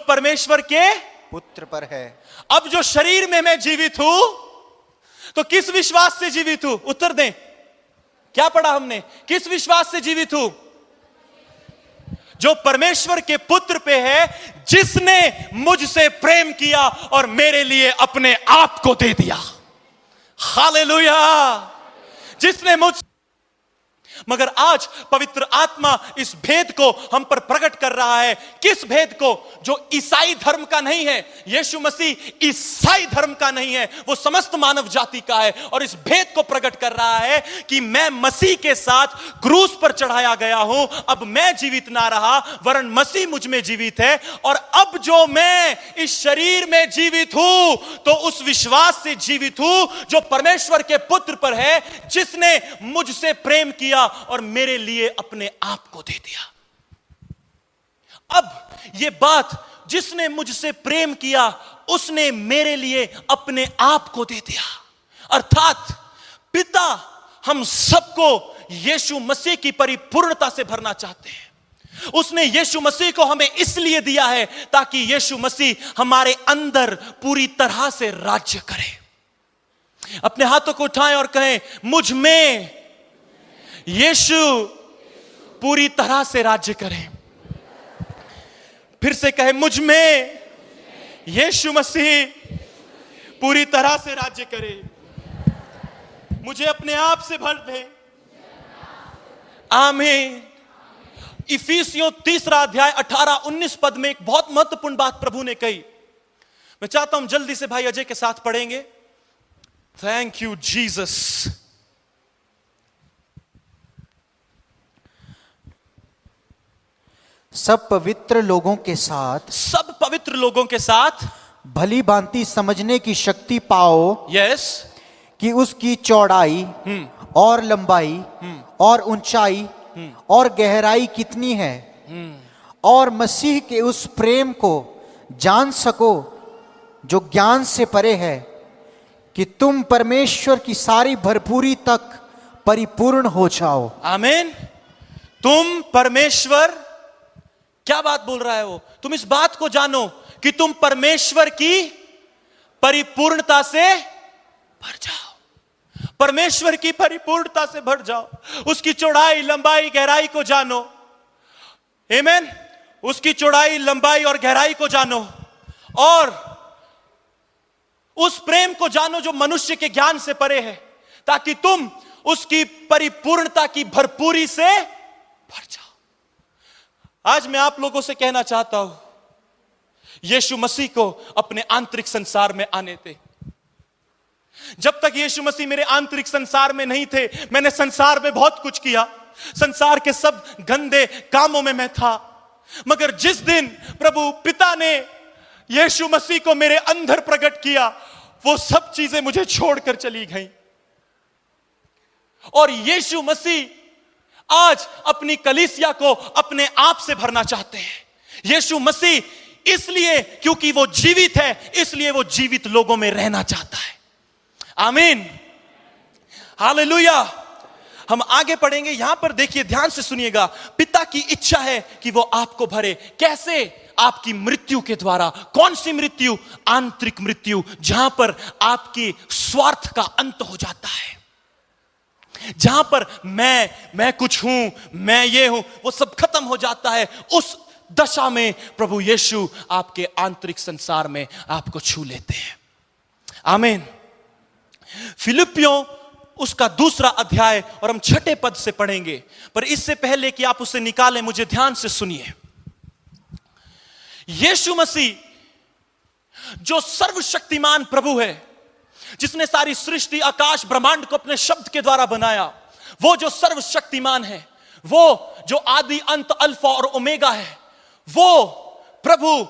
परमेश्वर के पुत्र पर है। अब जो शरीर में मैं जीवित हूं, तो किस विश्वास से जीवित हूं? उत्तर दें। क्या पढ़ा हमने? किस विश्वास से जीवित हूं? जो परमेश्वर के पुत्र पे है, जिसने मुझसे प्रेम किया और मेरे लिए अपने आप को दे दिया। हालेलुया। जिसने मुझ मगर आज पवित्र आत्मा इस भेद को हम पर प्रकट कर रहा है। किस भेद को? जो ईसाई धर्म का नहीं है। यीशु मसीह ईसाई धर्म का नहीं है, वो समस्त मानव जाति का है। और इस भेद को प्रकट कर रहा है कि मैं मसीह के साथ क्रूस पर चढ़ाया गया हूं। अब मैं जीवित ना रहा, वरन मसीह मुझ में जीवित है। और अब जो मैं इस शरीर में जीवित हूं, तो उस विश्वास से जीवित हूं जो परमेश्वर के पुत्र पर है, जिसने मुझसे प्रेम किया और मेरे लिए अपने आप को दे दिया। अब यह बात, जिसने मुझसे प्रेम किया उसने मेरे लिए अपने आप को दे दिया। अर्थात पिता हम सबको यीशु मसीह की परिपूर्णता से भरना चाहते हैं। उसने यीशु मसीह को हमें इसलिए दिया है ताकि यीशु मसीह हमारे अंदर पूरी तरह से राज्य करे। अपने हाथों को उठाएं और कहें, मुझ में यीशु पूरी तरह से राज्य करे। फिर से कहें, मुझ में यीशु मसीह पूरी तरह से राज्य करे, मुझे अपने आप से भर दे। आमीन। इफिसियों 3 अध्याय 18-19 पद में एक बहुत महत्वपूर्ण बात प्रभु ने कही। मैं चाहता हूं जल्दी से भाई अजय के साथ पढ़ेंगे। Thank you Jesus. सब पवित्र लोगों के साथ भली भांति समझने की शक्ति पाओ। यस। कि उसकी चौड़ाई और लंबाई और ऊंचाई और गहराई कितनी है, और मसीह के उस प्रेम को जान सको जो ज्ञान से परे है, कि तुम परमेश्वर की सारी भरपूरी तक परिपूर्ण हो जाओ। आमीन। तुम परमेश्वर, क्या बात बोल रहा है वो? तुम इस बात को जानो कि तुम परमेश्वर की परिपूर्णता से भर जाओ। परमेश्वर की परिपूर्णता से भर जाओ। उसकी चौड़ाई, लंबाई, गहराई को जानो। आमीन। उसकी चौड़ाई, लंबाई और गहराई को जानो, और उस प्रेम को जानो जो मनुष्य के ज्ञान से परे है, ताकि तुम उसकी परिपूर्णता की भरपूरी से भर जाओ। आज मैं आप लोगों से कहना चाहता हूं, यीशु मसीह को अपने आंतरिक संसार में आने दे। जब तक यीशु मसीह मेरे आंतरिक संसार में नहीं थे, मैंने संसार में बहुत कुछ किया, संसार के सब गंदे कामों में मैं था। मगर जिस दिन प्रभु पिता ने यीशु मसीह को मेरे अंदर प्रकट किया, वो सब चीजें मुझे छोड़कर चली गईं। और यीशु मसीह आज अपनी कलीसिया को अपने आप से भरना चाहते हैं। यीशु मसीह इसलिए क्योंकि वो जीवित है, इसलिए वो जीवित लोगों में रहना चाहता है। आमीन। हालेलुया। हम आगे पढ़ेंगे। यहां पर देखिए, ध्यान से सुनिएगा। पिता की इच्छा है कि वो आपको भरे। कैसे? आपकी मृत्यु के द्वारा। कौन सी मृत्यु? आंतरिक मृत्यु, जहां पर आपकी स्वार्थ का अंत हो जाता है, जहां पर मैं कुछ हूं, मैं ये हूं, वो सब खत्म हो जाता है। उस दशा में प्रभु यीशु आपके आंतरिक संसार में आपको छू लेते हैं। आमीन। फिलिपियों उसका 2 अध्याय, और हम 6 पद से पढ़ेंगे। पर इससे पहले कि आप उसे निकालें, मुझे ध्यान से सुनिए। यीशु मसीह जो सर्वशक्तिमान प्रभु है, जिसने सारी सृष्टि, आकाश, ब्रह्मांड को अपने शब्द के द्वारा बनाया, वो जो सर्वशक्तिमान है, वो जो आदि अंत, अल्फा और ओमेगा है, वो प्रभु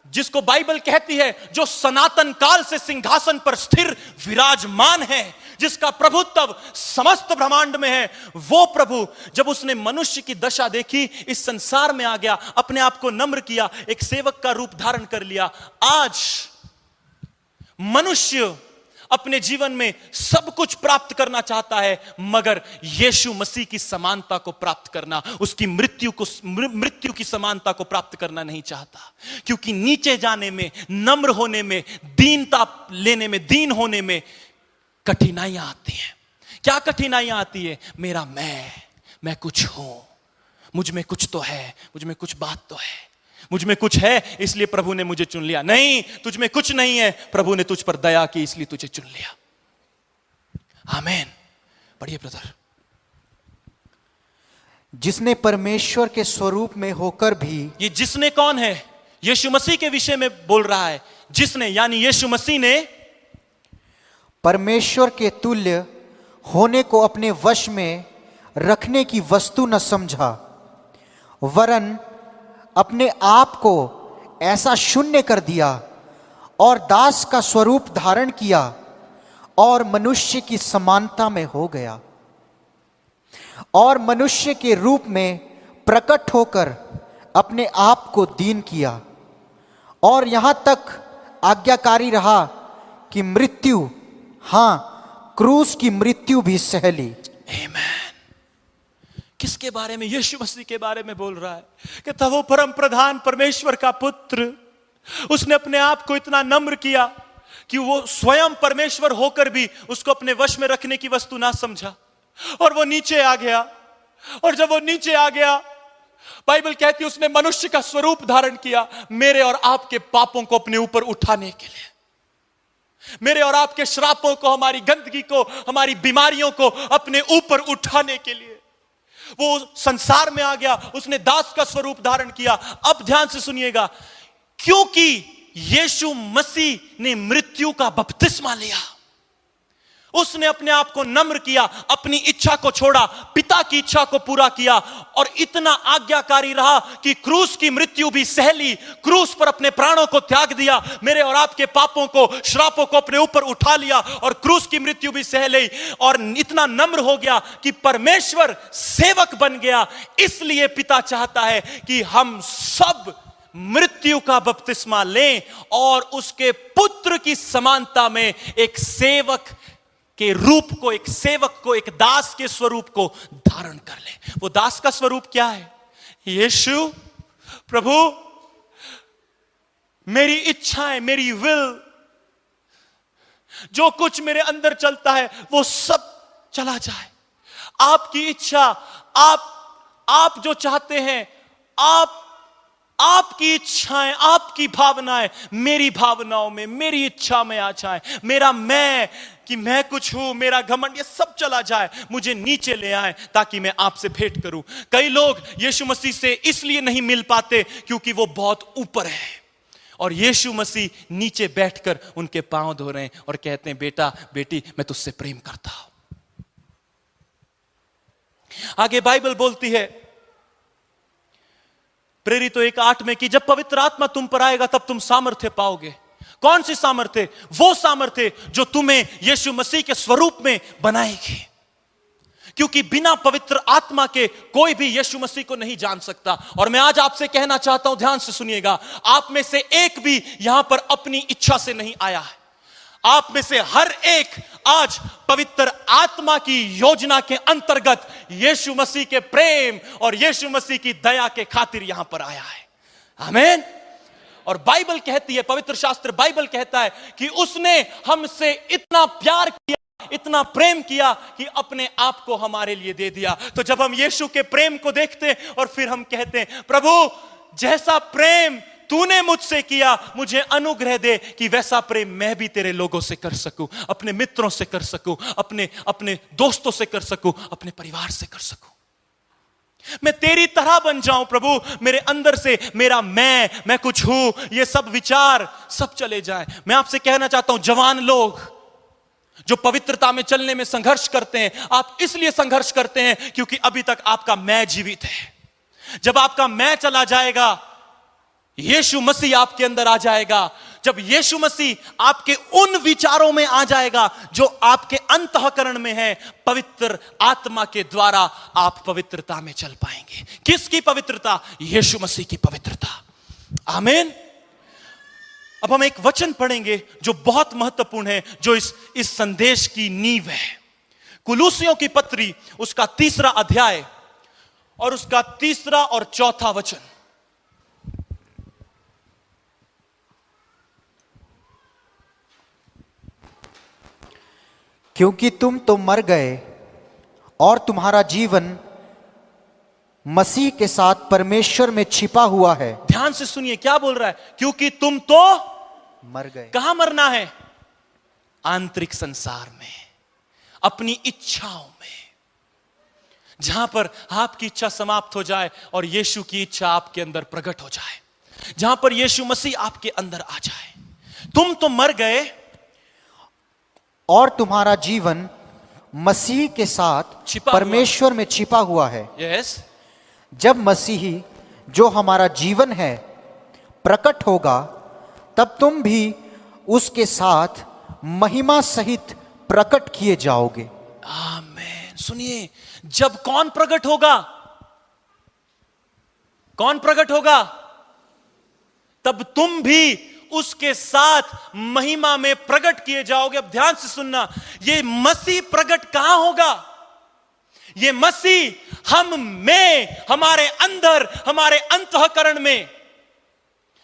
जिसको बाइबल कहती है जो सनातन काल से सिंहासन पर स्थिर विराजमान है, जिसका प्रभुत्व समस्त ब्रह्मांड में है, वो प्रभु जब उसने मनुष्य की दशा देखी, इस संसार में आ गया, अपने आप को नम्र किया, एक सेवक का रूप धारण कर लिया। आज मनुष्य अपने जीवन में सब कुछ प्राप्त करना चाहता है, मगर यीशु मसीह की समानता को प्राप्त करना, उसकी मृत्यु की समानता को प्राप्त करना नहीं चाहता। क्योंकि नीचे जाने में, नम्र होने में, दीनता लेने में, दीन होने में कठिनाइयां आती हैं। क्या कठिनाइयां आती है? मेरा मैं कुछ हूं, मुझ में कुछ तो है, मुझ में कुछ बात तो है, मुझ में कुछ है इसलिए प्रभु ने मुझे चुन लिया। नहीं, तुझ में कुछ नहीं है, प्रभु ने तुझ पर दया की इसलिए तुझे चुन लिया। आमीन। पढ़िए ब्रदर। जिसने परमेश्वर के स्वरूप में होकर भी, ये जिसने कौन है? यीशु मसीह के विषय में बोल रहा है। जिसने यानी यीशु मसीह ने परमेश्वर के तुल्य होने को अपने वश में रखने की वस्तु न समझा, वरन अपने आप को ऐसा शून्य कर दिया और दास का स्वरूप धारण किया और मनुष्य की समानता में हो गया, और मनुष्य के रूप में प्रकट होकर अपने आप को दीन किया, और यहां तक आज्ञाकारी रहा कि मृत्यु, हां क्रूस की मृत्यु भी सह ली। आमीन। किसके बारे में? यीशु मसीह के बारे में बोल रहा है कि तब वो परम प्रधान परमेश्वर का पुत्र, उसने अपने आप को इतना नम्र किया कि वो स्वयं परमेश्वर होकर भी उसको अपने वश में रखने की वस्तु ना समझा, और वो नीचे आ गया। और जब वो नीचे आ गया, बाइबल कहती है उसने मनुष्य का स्वरूप धारण किया, मेरे और आपके पापों को अपने ऊपर उठाने के लिए, मेरे और आपके श्रापों को, हमारी गंदगी को, हमारी बीमारियों को अपने ऊपर उठाने के लिए वो संसार में आ गया। उसने दास का स्वरूप धारण किया। अब ध्यान से सुनिएगा, क्योंकि यीशु मसीह ने मृत्यु का बपतिस्मा लिया, उसने अपने आप को नम्र किया, अपनी इच्छा को छोड़ा, पिता की इच्छा को पूरा किया, और इतना आज्ञाकारी रहा कि क्रूस की मृत्यु भी सह ली। क्रूस पर अपने प्राणों को त्याग दिया, मेरे और आपके पापों को, श्रापों को अपने ऊपर उठा लिया, और क्रूस की मृत्यु भी सह ली, और इतना नम्र हो गया कि परमेश्वर सेवक बन गया। इसलिए पिता चाहता है कि हम सब मृत्यु का बपतिस्मा लें और उसके पुत्र की समानता में एक सेवक के रूप को, एक सेवक को, एक दास के स्वरूप को धारण कर ले। वो दास का स्वरूप क्या है? यीशु प्रभु, मेरी इच्छाएं, मेरी विल, जो कुछ मेरे अंदर चलता है वो सब चला जाए। आपकी इच्छा, आप जो चाहते हैं, आपकी इच्छाएं, आपकी भावनाएं मेरी भावनाओं में, मेरी इच्छा में आ जाए। मेरा मैं, कि मैं कुछ हूं, मेरा घमंड, ये सब चला जाए, मुझे नीचे ले आए ताकि मैं आपसे भेंट करूं। कई लोग यीशु मसीह से इसलिए नहीं मिल पाते क्योंकि वो बहुत ऊपर है, और यीशु मसीह नीचे बैठकर उनके पांव धो रहे हैं और कहते हैं, बेटा बेटी, मैं तुझसे प्रेम करता हूं। आगे बाइबल बोलती है प्रेरितों 1:8 में कि जब पवित्र आत्मा तुम पर आएगा तब तुम सामर्थ्य पाओगे। कौन सी सामर्थ्य? वो सामर्थ्य जो तुम्हें यीशु मसीह के स्वरूप में बनाएगी, क्योंकि बिना पवित्र आत्मा के कोई भी यीशु मसीह को नहीं जान सकता। और मैं आज आपसे कहना चाहता हूं, ध्यान से सुनिएगा, आप में से एक भी यहां पर अपनी इच्छा से नहीं आया है। आप में से हर एक आज पवित्र आत्मा की योजना के अंतर्गत यीशु मसीह के प्रेम और यीशु मसीह की दया के खातिर यहां पर आया है। आमीन। और बाइबल कहती है, पवित्र शास्त्र बाइबल कहता है कि उसने हमसे इतना प्यार किया, इतना प्रेम किया कि अपने आप को हमारे लिए दे दिया। तो जब हम यीशु के प्रेम को देखते हैं और फिर हम कहते हैं, प्रभु जैसा प्रेम तूने मुझसे किया, मुझे अनुग्रह दे कि वैसा प्रेम मैं भी तेरे लोगों से कर सकूं, अपने मित्रों से कर सकूं, अपने दोस्तों से कर सकूं, अपने परिवार से कर सकूं। मैं तेरी तरह बन जाऊं प्रभु, मेरे अंदर से मेरा मैं कुछ हूं, ये सब विचार सब चले जाएं। मैं आपसे कहना चाहता हूं, जवान लोग जो पवित्रता में चलने में संघर्ष करते हैं, आप इसलिए संघर्ष करते हैं क्योंकि अभी तक आपका मैं जीवित है। जब आपका मैं चला जाएगा, यीशु मसीह आपके अंदर आ जाएगा। जब यीशु मसीह आपके उन विचारों में आ जाएगा जो आपके अंतःकरण में है, पवित्र आत्मा के द्वारा आप पवित्रता में चल पाएंगे। किसकी पवित्रता? यीशु मसीह की पवित्रता। आमीन। अब हम एक वचन पढ़ेंगे जो बहुत महत्वपूर्ण है, जो इस संदेश की नींव है। कुलुसियों की पत्री, उसका 3 अध्याय और उसका 3 और 4 वचन। क्योंकि तुम तो मर गए और तुम्हारा जीवन मसीह के साथ परमेश्वर में छिपा हुआ है। ध्यान से सुनिए क्या बोल रहा है, क्योंकि तुम तो मर गए। कहां मरना है? आंतरिक संसार में, अपनी इच्छाओं में। जहां पर आपकी इच्छा समाप्त हो जाए और यीशु की इच्छा आपके अंदर प्रकट हो जाए, जहां पर यीशु मसीह आपके अंदर आ जाए। तुम तो मर गए और तुम्हारा जीवन मसीह के साथ छिपा हुआ। परमेश्वर में छिपा हुआ है। यस, जब मसीही जो हमारा जीवन है प्रकट होगा, तब तुम भी उसके साथ महिमा सहित प्रकट किए जाओगे। आमीन। सुनिए, जब कौन प्रकट होगा? कौन प्रकट होगा? तब तुम भी उसके साथ महिमा में प्रकट किए जाओगे। अब ध्यान से सुनना, ये मसीह प्रकट कहां होगा? ये मसीह हम में, हमारे अंदर, हमारे अंतःकरण में,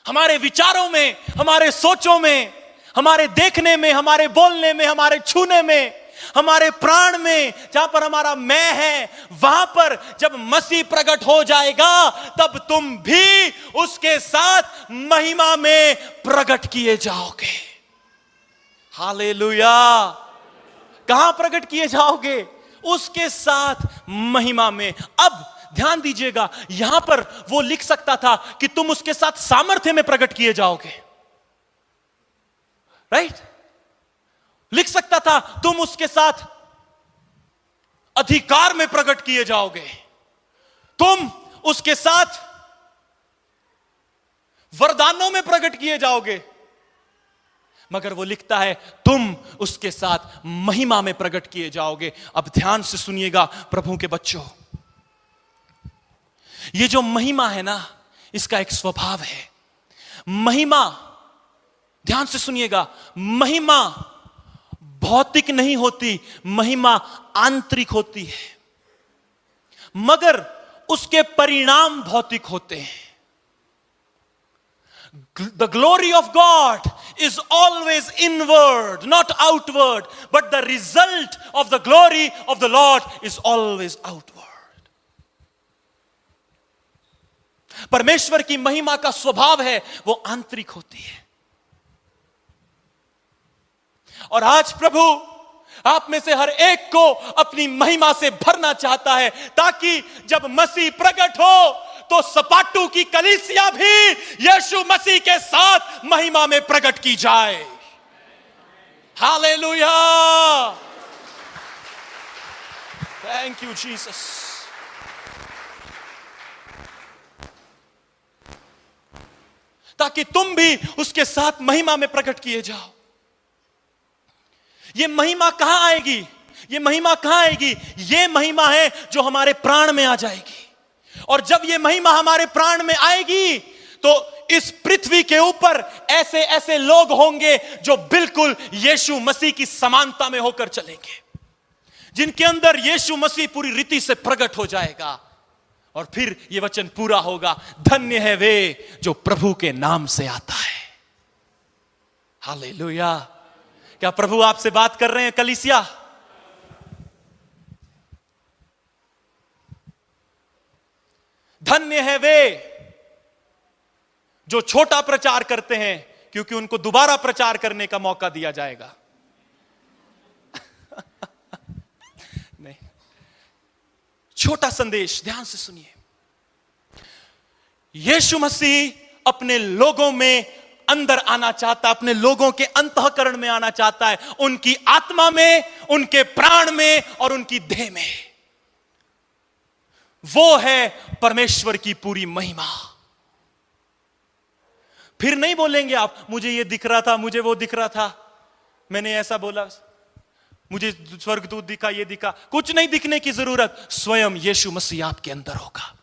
हमारे विचारों में, हमारे सोचों में, हमारे देखने में, हमारे बोलने में, हमारे छूने में, हमारे प्राण में, जहां पर हमारा मैं है, वहां पर जब मसीह प्रकट हो जाएगा, तब तुम भी उसके साथ महिमा में प्रकट किए जाओगे। हालेलुया। कहां प्रकट किए जाओगे? उसके साथ महिमा में। अब ध्यान दीजिएगा, यहां पर वो लिख सकता था कि तुम उसके साथ सामर्थ्य में प्रकट किए जाओगे, राइट? लिख सकता था तुम उसके साथ अधिकार में प्रकट किए जाओगे, तुम उसके साथ वरदानों में प्रकट किए जाओगे, मगर वो लिखता है तुम उसके साथ महिमा में प्रकट किए जाओगे। अब ध्यान से सुनिएगा प्रभु के बच्चों, ये जो महिमा है ना, इसका एक स्वभाव है। महिमा, ध्यान से सुनिएगा, महिमा भौतिक नहीं होती, महिमा आंतरिक होती है, मगर उसके परिणाम भौतिक होते हैं। The glory of God is always inward, not outward, but the result of the glory of the Lord is always outward. परमेश्वर की महिमा का स्वभाव है, वो आंतरिक होती है। और आज प्रभु आप में से हर एक को अपनी महिमा से भरना चाहता है, ताकि जब मसीह प्रकट हो तो सपाटू की कलीसिया भी यीशु मसीह के साथ महिमा में प्रकट की जाए। Hallelujah, thank you Jesus. ताकि तुम भी उसके साथ महिमा में प्रकट किए जाओ। ये महिमा कहां आएगी? ये महिमा कहां आएगी? ये महिमा है जो हमारे प्राण में आ जाएगी। और जब ये महिमा हमारे प्राण में आएगी तो इस पृथ्वी के ऊपर ऐसे ऐसे लोग होंगे जो बिल्कुल यीशु मसीह की समानता में होकर चलेंगे, जिनके अंदर यीशु मसीह पूरी रीति से प्रकट हो जाएगा। और फिर ये वचन पूरा होगा, धन्य है वे जो प्रभु के नाम से आता है। हालेलुया। क्या प्रभु आपसे बात कर रहे हैं कलीसिया? धन्य है वे जो छोटा प्रचार करते हैं, क्योंकि उनको दोबारा प्रचार करने का मौका दिया जाएगा। नहीं, छोटा संदेश, ध्यान से सुनिए। यीशु मसीह अपने लोगों में अंदर आना चाहता है, अपने लोगों के अंतःकरण में आना चाहता है, उनकी आत्मा में, उनके प्राण में और उनकी देह में। वो है परमेश्वर की पूरी महिमा। फिर नहीं बोलेंगे आप, मुझे ये दिख रहा था, मुझे वो दिख रहा था, मैंने ऐसा बोला, मुझे स्वर्गदूत दिखा, ये दिखा। कुछ नहीं दिखने की जरूरत, स्वयं यीशु मसीह आपके अंदर होगा।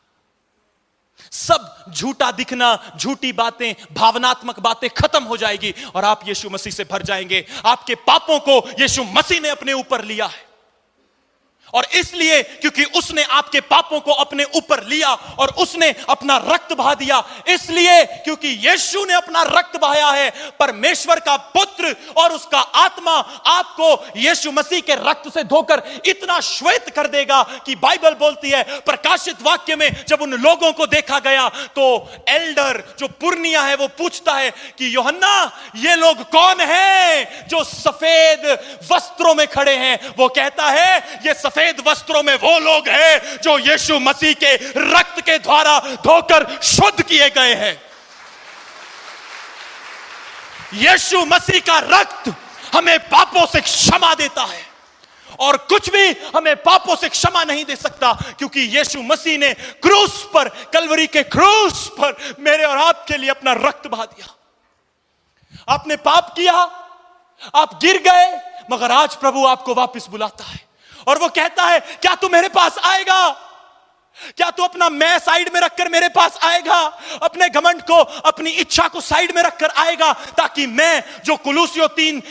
सब झूठा दिखना, झूठी बातें, भावनात्मक बातें खत्म हो जाएगी और आप यीशु मसीह से भर जाएंगे। आपके पापों को यीशु मसीह ने अपने ऊपर लिया है, और इसलिए क्योंकि उसने आपके पापों को अपने ऊपर लिया और उसने अपना रक्त बहा दिया, इसलिए क्योंकि यीशु ने अपना रक्त बहाया है, परमेश्वर का पुत्र और उसका आत्मा आपको यीशु मसीह के रक्त से धोकर इतना श्वेत कर देगा कि बाइबल बोलती है, प्रकाशित वाक्य में जब उन लोगों को देखा गया तो एल्डर जो पुरनिया है वो पूछता है कि यूहन्ना, ये लोग कौन हैं जो सफेद वस्त्रों में खड़े हैं? वो कहता है, ये सफेद सफेद वस्त्रों में वो लोग हैं जो यीशु मसीह के रक्त के द्वारा धोकर शुद्ध किए गए हैं। यीशु मसीह का रक्त हमें पापों से क्षमा देता है और कुछ भी हमें पापों से क्षमा नहीं दे सकता, क्योंकि यीशु मसीह ने क्रूस पर, कलवरी के क्रूस पर मेरे और आपके लिए अपना रक्त बहा दिया। आपने पाप किया, आप गिर गए, मगर आज प्रभु आपको वापस बुलाता है और वो कहता है, क्या तू मेरे पास आएगा? क्या तू अपना मैं साइड में रखकर मेरे पास आएगा? अपने घमंड को, अपनी इच्छा को साइड में रखकर आएगा, ताकि मैं, जो कुलूसियों 3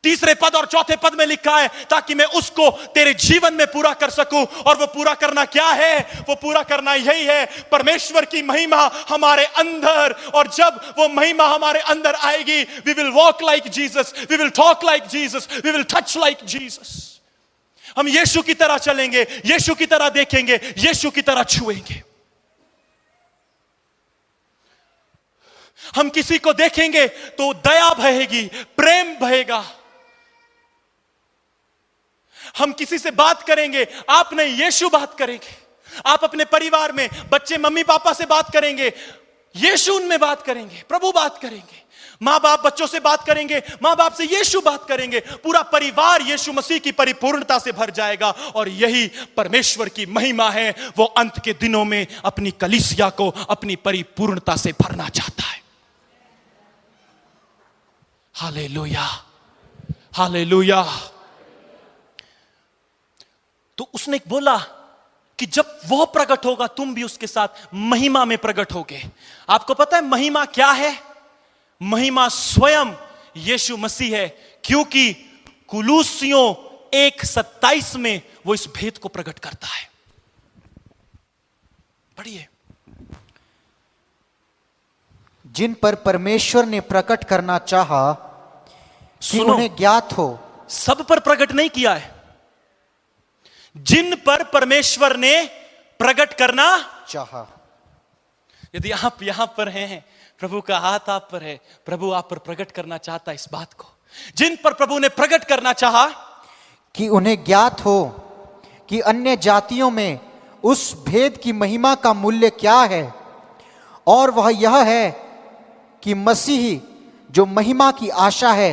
तीसरे पद और चौथे पद में लिखा है, ताकि मैं उसको तेरे जीवन में पूरा कर सकूं। और वो पूरा करना क्या है? वो पूरा करना यही है, परमेश्वर की महिमा हमारे अंदर। और जब वो महिमा हमारे अंदर आएगी, we will walk like Jesus, we will talk like Jesus, we will touch like Jesus. हम यीशु की तरह चलेंगे, यीशु की तरह देखेंगे, यीशु की तरह छुएंगे। हम किसी को देखेंगे तो दया बहेगी, प्रेम बहेगा। हम किसी से बात करेंगे, आप नहीं, यीशु बात करेंगे। आप अपने परिवार में, बच्चे मम्मी पापा से बात करेंगे, यीशु उनमें बात करेंगे, प्रभु बात करेंगे। मां बाप बच्चों से बात करेंगे, मां बाप से यीशु बात करेंगे। पूरा परिवार यीशु मसीह की परिपूर्णता से भर जाएगा। और यही परमेश्वर की महिमा है। वो अंत के दिनों में अपनी कलीसिया को अपनी परिपूर्णता से भरना चाहता है। Hallelujah, hallelujah. तो उसने बोला कि जब वो प्रकट होगा, तुम भी उसके साथ महिमा में प्रकट होगे। आपको पता है महिमा क्या है? महिमा स्वयं यीशु मसीह है, क्योंकि कुलूसियों 1:27 में वो इस भेद को प्रकट करता है। पढ़िए। जिन पर परमेश्वर ने प्रकट करना चाहा कि उन्हें ज्ञात हो। सब पर प्रकट नहीं किया है, जिन पर परमेश्वर ने प्रकट करना चाहा। यदि आप यहां पर हैं, प्रभु का हाथ आप पर है, प्रभु आप पर प्रकट करना चाहता है इस बात को। जिन पर प्रभु ने प्रकट करना चाहा कि उन्हें ज्ञात हो कि अन्य जातियों में उस भेद की महिमा का मूल्य क्या है, और वह यह है कि मसीही जो महिमा की आशा है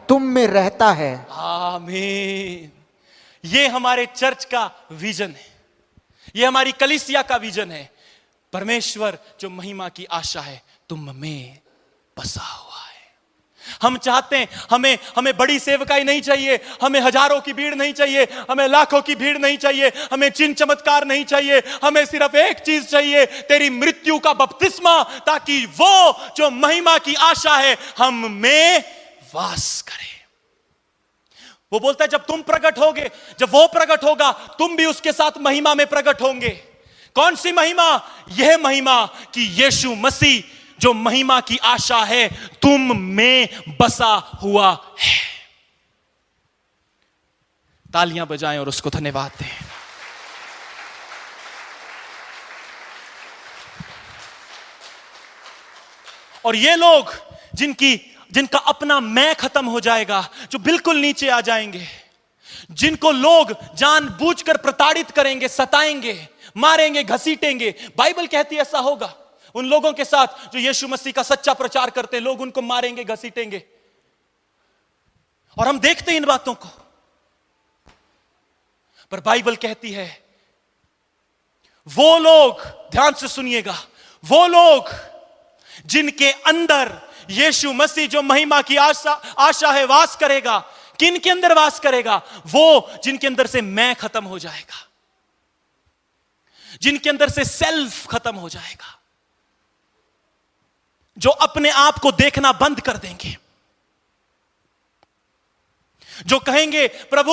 तुम में रहता है। आमीन। ये हमारे चर्च का विजन है, ये हमारी कलीसिया का विजन है। परमेश्वर जो महिमा की आशा है तुम में बसा हुआ है। हम चाहते हैं, हमें बड़ी सेवकाई नहीं चाहिए, हमें हजारों की भीड़ नहीं चाहिए, हमें लाखों की भीड़ नहीं चाहिए, हमें चिन्ह चमत्कार नहीं चाहिए। हमें सिर्फ एक चीज चाहिए, तेरी मृत्यु का बपतिस्मा, ताकि वो जो महिमा की आशा है हम में वास करे। वो बोलता है जब तुम प्रकट होगे, जब वो प्रकट होगा, तुम भी उसके साथ महिमा में प्रकट होंगे। कौन सी महिमा? यह महिमा कि यीशु मसीह जो महिमा की आशा है तुम में बसा हुआ है। तालियां बजाएं और उसको धन्यवाद दें। और ये लोग जिनका अपना मैं खत्म हो जाएगा, जो बिल्कुल नीचे आ जाएंगे, जिनको लोग जानबूझकर प्रताड़ित करेंगे, सताएंगे, मारेंगे, घसीटेंगे। बाइबल कहती है ऐसा होगा उन लोगों के साथ जो यीशु मसीह का सच्चा प्रचार करते हैं। लोग उनको मारेंगे, घसीटेंगे, और हम देखते हैं इन बातों को। पर बाइबल कहती है वो लोग, ध्यान से सुनिएगा, वो लोग जिनके अंदर यीशु मसीह जो महिमा की आशा है वास करेगा। किन के अंदर वास करेगा? वो जिनके अंदर से मैं खत्म हो जाएगा, जिनके अंदर से सेल्फ खत्म हो जाएगा, जो अपने आप को देखना बंद कर देंगे, जो कहेंगे प्रभु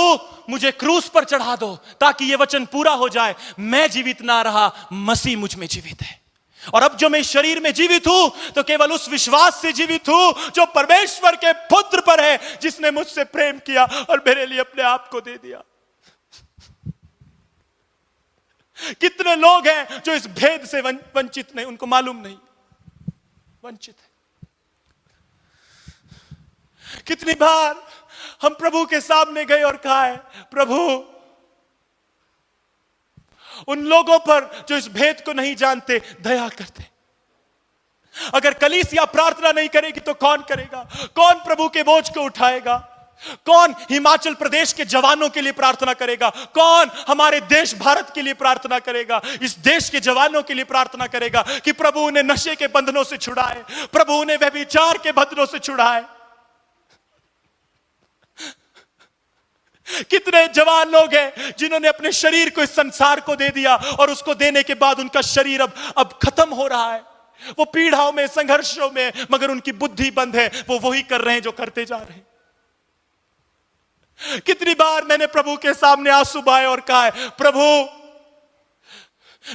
मुझे क्रूस पर चढ़ा दो ताकि यह वचन पूरा हो जाए। मैं जीवित ना रहा, मसीह मुझ में जीवित है। और अब जो मैं शरीर में जीवित हूं तो केवल उस विश्वास से जीवित हूं जो परमेश्वर के पुत्र पर है, जिसने मुझसे प्रेम किया और मेरे लिए अपने आप को दे दिया। कितने लोग हैं जो इस भेद से वंचित नहीं, उनको मालूम नहीं, वंचित है। कितनी बार हम प्रभु के सामने गए और कहा है प्रभु उन लोगों पर जो इस भेद को नहीं जानते दया करते। अगर कलीसिया प्रार्थना नहीं करेगी तो कौन करेगा? कौन प्रभु के बोझ को उठाएगा? कौन हिमाचल प्रदेश के जवानों के लिए प्रार्थना करेगा? कौन हमारे देश भारत के लिए प्रार्थना करेगा? इस देश के जवानों के लिए प्रार्थना करेगा कि प्रभु उन्हें नशे के बंधनों से छुड़ाए, प्रभु उन्हें व्यभिचार के बंधनों से छुड़ाए। कितने जवान लोग हैं जिन्होंने अपने शरीर को इस संसार को दे दिया और उसको देने के बाद उनका शरीर अब खत्म हो रहा है। वो पीड़ाओं में, संघर्षों में, मगर उनकी बुद्धि बंद है, वो वही कर रहे हैं जो करते जा रहे हैं। कितनी बार मैंने प्रभु के सामने आंसू बहाए और कहा है, प्रभु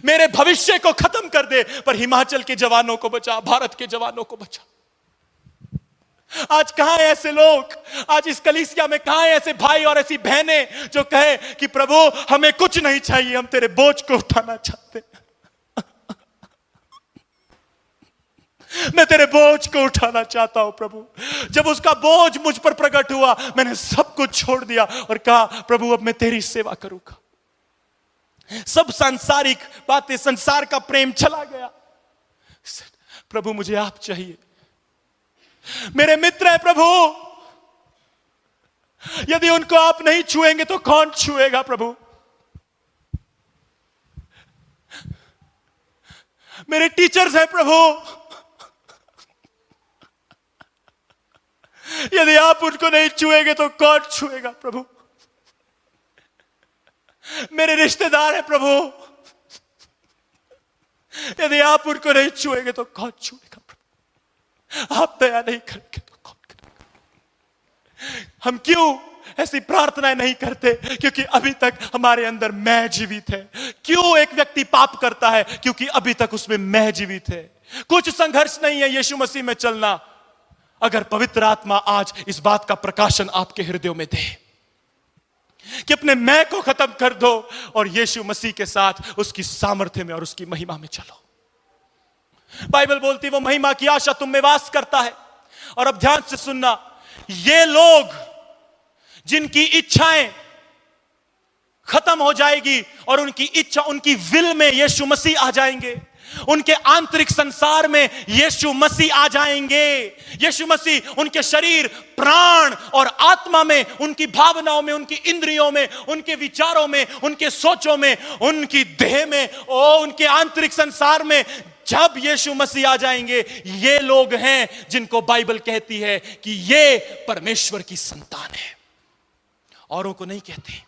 मेरे भविष्य को खत्म कर दे, पर हिमाचल के जवानों को बचा, भारत के जवानों को बचा। आज कहां है ऐसे लोग? आज इस कलीसिया में कहां है ऐसे भाई और ऐसी बहनें जो कहे कि प्रभु हमें कुछ नहीं चाहिए, हम तेरे बोझ को उठाना चाहते हैं। मैं तेरे बोझ को उठाना चाहता हूं प्रभु। जब उसका बोझ मुझ पर प्रकट हुआ, मैंने सब कुछ छोड़ दिया और कहा प्रभु अब मैं तेरी सेवा करूंगा। सब सांसारिक बातें, संसार का प्रेम चला गया। प्रभु मुझे आप चाहिए, मेरे मित्र है प्रभु, यदि उनको आप नहीं छुएंगे तो कौन छुएगा प्रभु? मेरे टीचर्स हैं प्रभु, यदि आप उनको नहीं छुएंगे तो कौन छुएगा प्रभु? मेरे रिश्तेदार हैं प्रभु, यदि आप उनको नहीं छुएंगे तो कौन छुएगा प्रभु? आप दया नहीं करेंगे तो कौन करेगा? हम क्यों ऐसी प्रार्थनाएं नहीं करते? क्योंकि अभी तक हमारे अंदर मैं जीवित है। क्यों एक व्यक्ति पाप करता है? क्योंकि अभी तक उसमें मैं जीवित है। कुछ संघर्ष नहीं है यीशु मसीह में चलना, अगर पवित्र आत्मा आज इस बात का प्रकाशन आपके हृदयों में दे कि अपने मैं को खत्म कर दो और यीशु मसीह के साथ उसकी सामर्थ्य में और उसकी महिमा में चलो। बाइबल बोलती वो महिमा की आशा तुम में वास करता है। और अब ध्यान से सुनना, ये लोग जिनकी इच्छाएं खत्म हो जाएगी और उनकी इच्छा, उनकी विल में यीशु मसीह आ जाएंगे, उनके आंतरिक संसार में यीशु मसीह आ जाएंगे। यीशु मसीह उनके शरीर, प्राण और आत्मा में, उनकी भावनाओं में, उनकी इंद्रियों में, उनके विचारों में, उनके सोचों में, उनकी देह में और उनके आंतरिक संसार में जब यीशु मसीह आ जाएंगे, ये लोग हैं जिनको बाइबल कहती है कि ये परमेश्वर की संतान है। औरों को नहीं कहती।